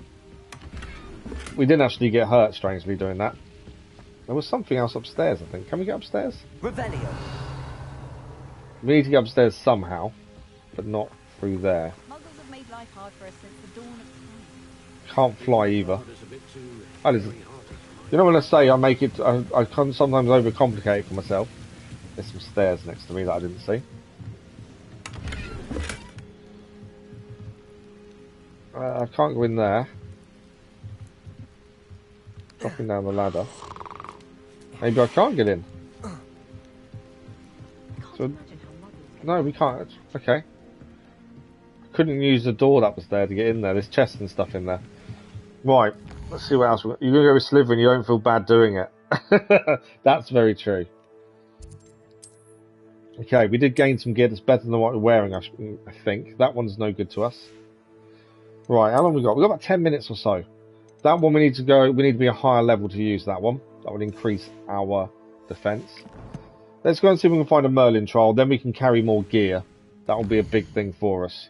We didn't actually get hurt, strangely, doing that. There was something else upstairs, I think. Can we get upstairs? Revelio. We need to get upstairs somehow, but not through there. Muggles have made life hard for us since the dawn of time. Can't fly either. Oh, you know when I say I make it, I can sometimes overcomplicate it for myself. There's some stairs next to me that I didn't see. I can't go in there. Dropping down the ladder. Maybe I can't get in. So, no, we can't. Okay. couldn't use the door that was there to get in there. There's chests and stuff in there. Right, let's see what else. You're going to go with Slytherin, you don't feel bad doing it. That's very true. Okay, we did gain some gear that's better than what we're wearing, I think. That one's no good to us. Right, how long we got? We've got about 10 minutes or so. That one we need to go, we need to be a higher level to use that one. That would increase our defense. Let's go and see if we can find a Merlin trial, then we can carry more gear. That will be a big thing for us.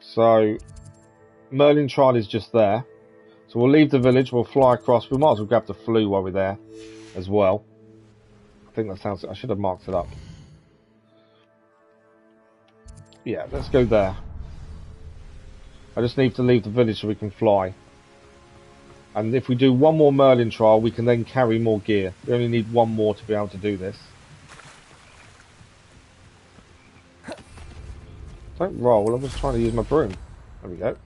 So, Merlin trial is just there. So we'll leave the village, we'll fly across. We might as well grab the flue while we're there as well. I think that sounds, I should have marked it up. Yeah, let's go there. I just need to leave the village so we can fly. And if we do one more Merlin trial, we can then carry more gear. We only need one more to be able to do this. Don't roll, I'm just trying to use my broom. There we go.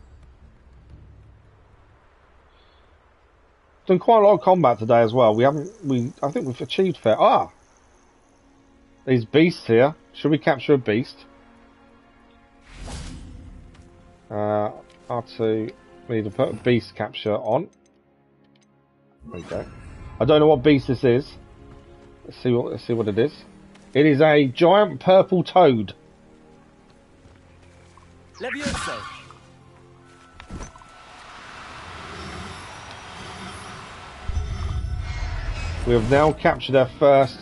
Done quite a lot of combat today as well. I think we've achieved fair. Ah! These beasts here. Should we capture a beast? R2, we need to put a beast capture on. There we go. I don't know what beast this is. Let's see what it is. It is a giant purple toad. Levioso. We have now captured our first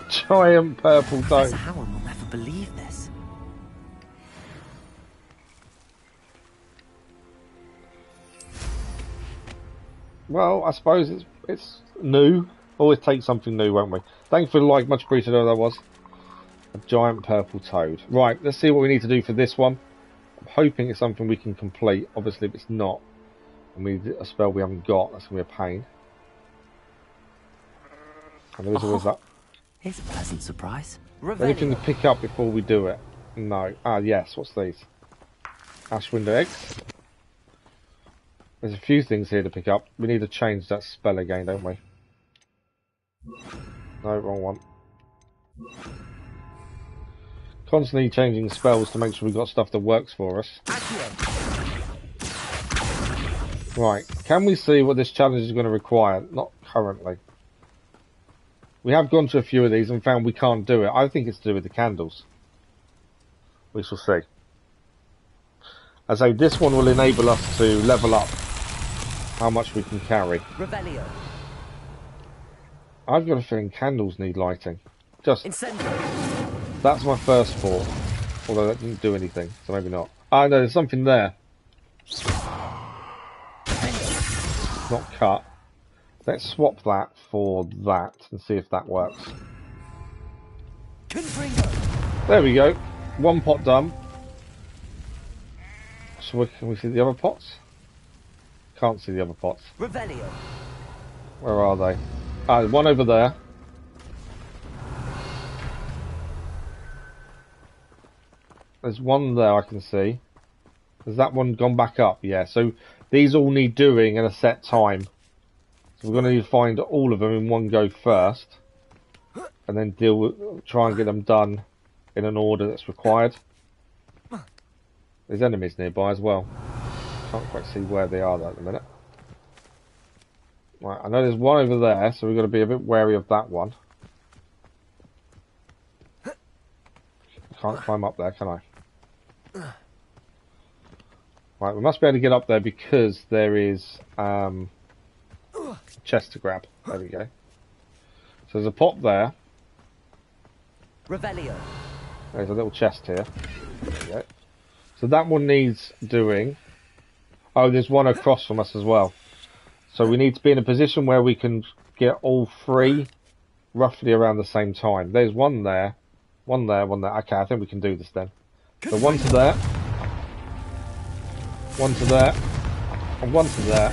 giant purple toad. Howard will never believe this. Well, I suppose it's new. Always take something new, won't we? Thank you for the like, much appreciated. That was a giant purple toad. Right, let's see what we need to do for this one. I'm hoping it's something we can complete. Obviously, if it's not, and we need a spell we haven't got, that's gonna be a pain. And there is always that. Here's a pleasant surprise. Anything to pick up before we do it? No. Ah, yes. What's these? Ash window eggs. There's a few things here to pick up. We need to change that spell again, don't we? No, wrong one. Constantly changing spells to make sure we've got stuff that works for us. Right. Can we see what this challenge is going to require? Not currently. We have gone to a few of these and found we can't do it. I think it's to do with the candles. We shall see. As so this one will enable us to level up how much we can carry. Revelio. I've got a feeling candles need lighting. Just Incendio. That's my first thought. Although that didn't do anything, so maybe not. Ah, no, there's something there. Not cut. Let's swap that for that and see if that works. There we go. One pot done. So can we see the other pots? Can't see the other pots. Revelio. Where are they? Ah, one over there. There's one there I can see. Has that one gone back up? Yeah, so these all need doing in a set time. So we're going to need to find all of them in one go first. And then try and get them done in an order that's required. There's enemies nearby as well. Can't quite see where they are at the minute. Right, I know there's one over there, so we've got to be a bit wary of that one. Can't climb up there, can I? Right, we must be able to get up there because there is chest to grab. There we go. So there's a pot there. Revelio. There's a little chest here. There we go. So that one needs doing. Oh, there's one across from us as well. So we need to be in a position where we can get all three roughly around the same time. There's one there. One there, one there. Okay, I think we can do this then. So one to there. One to there. And one to there.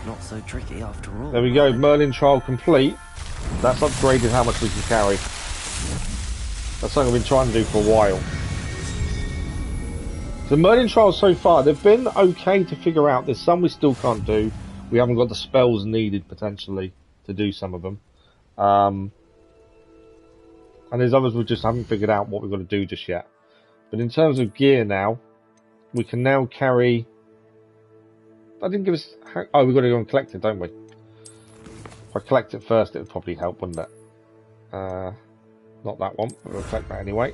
Not so tricky after all. There we go. Merlin trial complete. That's upgraded how much we can carry. That's something we've been trying to do for a while. The Merlin trials so far, they've been okay to figure out. There's some we still can't do. We haven't got the spells needed, potentially, to do some of them. And there's others we just haven't figured out what we've got to do just yet. But in terms of gear now, we can now carry... That didn't give us... Oh, we've got to go and collect it, don't we? If I collect it first, it would probably help, wouldn't it? Not that one, but we'll collect that anyway.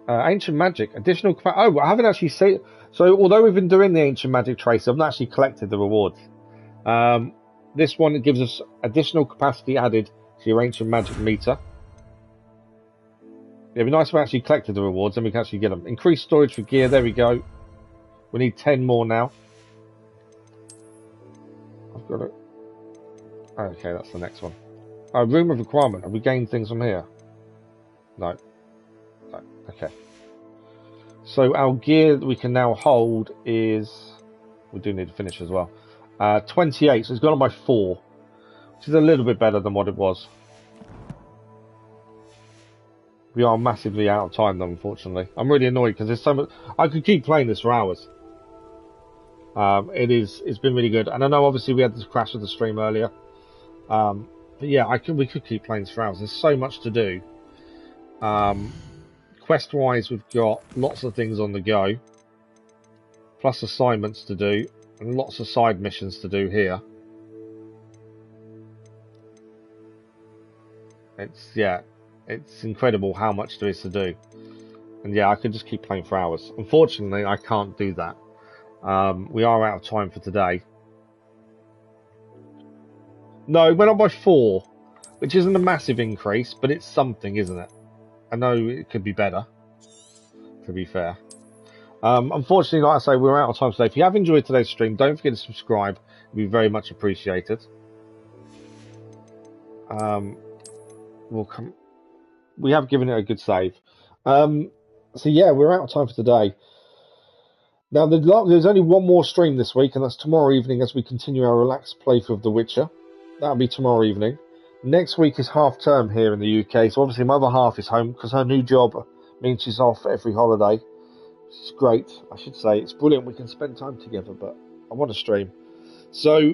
Ancient Magic, additional... Oh, I haven't actually seen... So, although we've been doing the Ancient Magic trace, I've not actually collected the rewards. This one, it gives us additional capacity added to your Ancient Magic meter. It'd be nice if we actually collected the rewards, then we can actually get them. Increased storage for gear, there we go. We need 10 more now. I've got it. Okay, that's the next one. Oh, room of requirement. Have we gained things from here? No. No. Okay. So our gear that we can now hold is... We do need to finish as well. 28, so it's gone up by 4. Which is a little bit better than what it was. We are massively out of time though, unfortunately. I'm really annoyed because there's so much... I could keep playing this for hours. It's been really good. And I know obviously we had this crash of the stream earlier. But yeah, we could keep playing this for hours. There's so much to do. Quest-wise, we've got lots of things on the go. Plus assignments to do. And lots of side missions to do here. It's incredible how much there is to do. And yeah, I could just keep playing for hours. Unfortunately, I can't do that. We are out of time for today. No, it went up by 4, which isn't a massive increase, but it's something, isn't it? I know it could be better, to be fair. Unfortunately, like I say, we're out of time today. If you have enjoyed today's stream, don't forget to subscribe. It would be very much appreciated. We have given it a good save. So yeah, we're out of time for today. Now, there's only one more stream this week, and that's tomorrow evening as we continue our relaxed playthrough of The Witcher. That'll be tomorrow evening. Next week is half term here in the UK, so obviously my other half is home because her new job means she's off every holiday. It's great, I should say. It's brilliant. We can spend time together, but I want to stream. So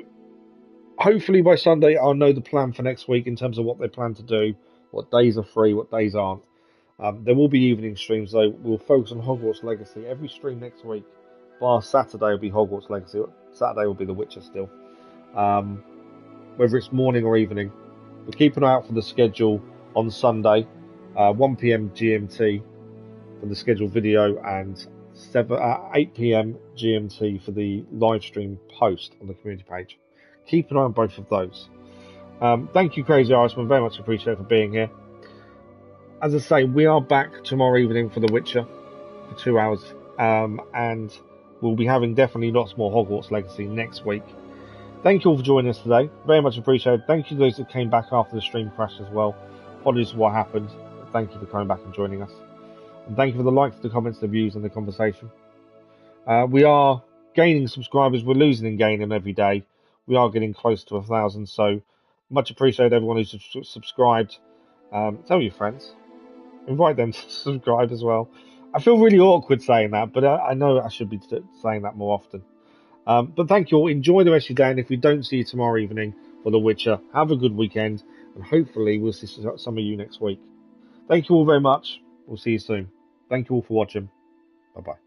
hopefully by Sunday I'll know the plan for next week in terms of what they plan to do, what days are free, what days aren't. There will be evening streams though. We'll focus on Hogwarts Legacy. Every stream next week, bar Saturday, will be Hogwarts Legacy. Saturday will be The Witcher still. Whether it's morning or evening. We're keeping an eye out for the schedule on Sunday, 1 PM GMT for the scheduled video and 8 PM GMT for the live stream post on the community page. Keep an eye on both of those. Thank you, Crazy Irishman, very much appreciated for being here. As I say, we are back tomorrow evening for The Witcher for 2 hours, and we'll be having definitely lots more Hogwarts Legacy next week. Thank you all for joining us today. Very much appreciated. Thank you to those that came back after the stream crashed as well. Apologies for what happened. Thank you for coming back and joining us. And thank you for the likes, the comments, the views, and the conversation. We are gaining subscribers. We're losing and gaining every day. We are getting close to 1,000. So much appreciated everyone who's subscribed. Tell your friends. Invite them to subscribe as well. I feel really awkward saying that, but I know I should be saying that more often. But thank you all. Enjoy the rest of your day. And if we don't see you tomorrow evening for The Witcher, have a good weekend. And hopefully we'll see some of you next week. Thank you all very much. We'll see you soon. Thank you all for watching. Bye-bye.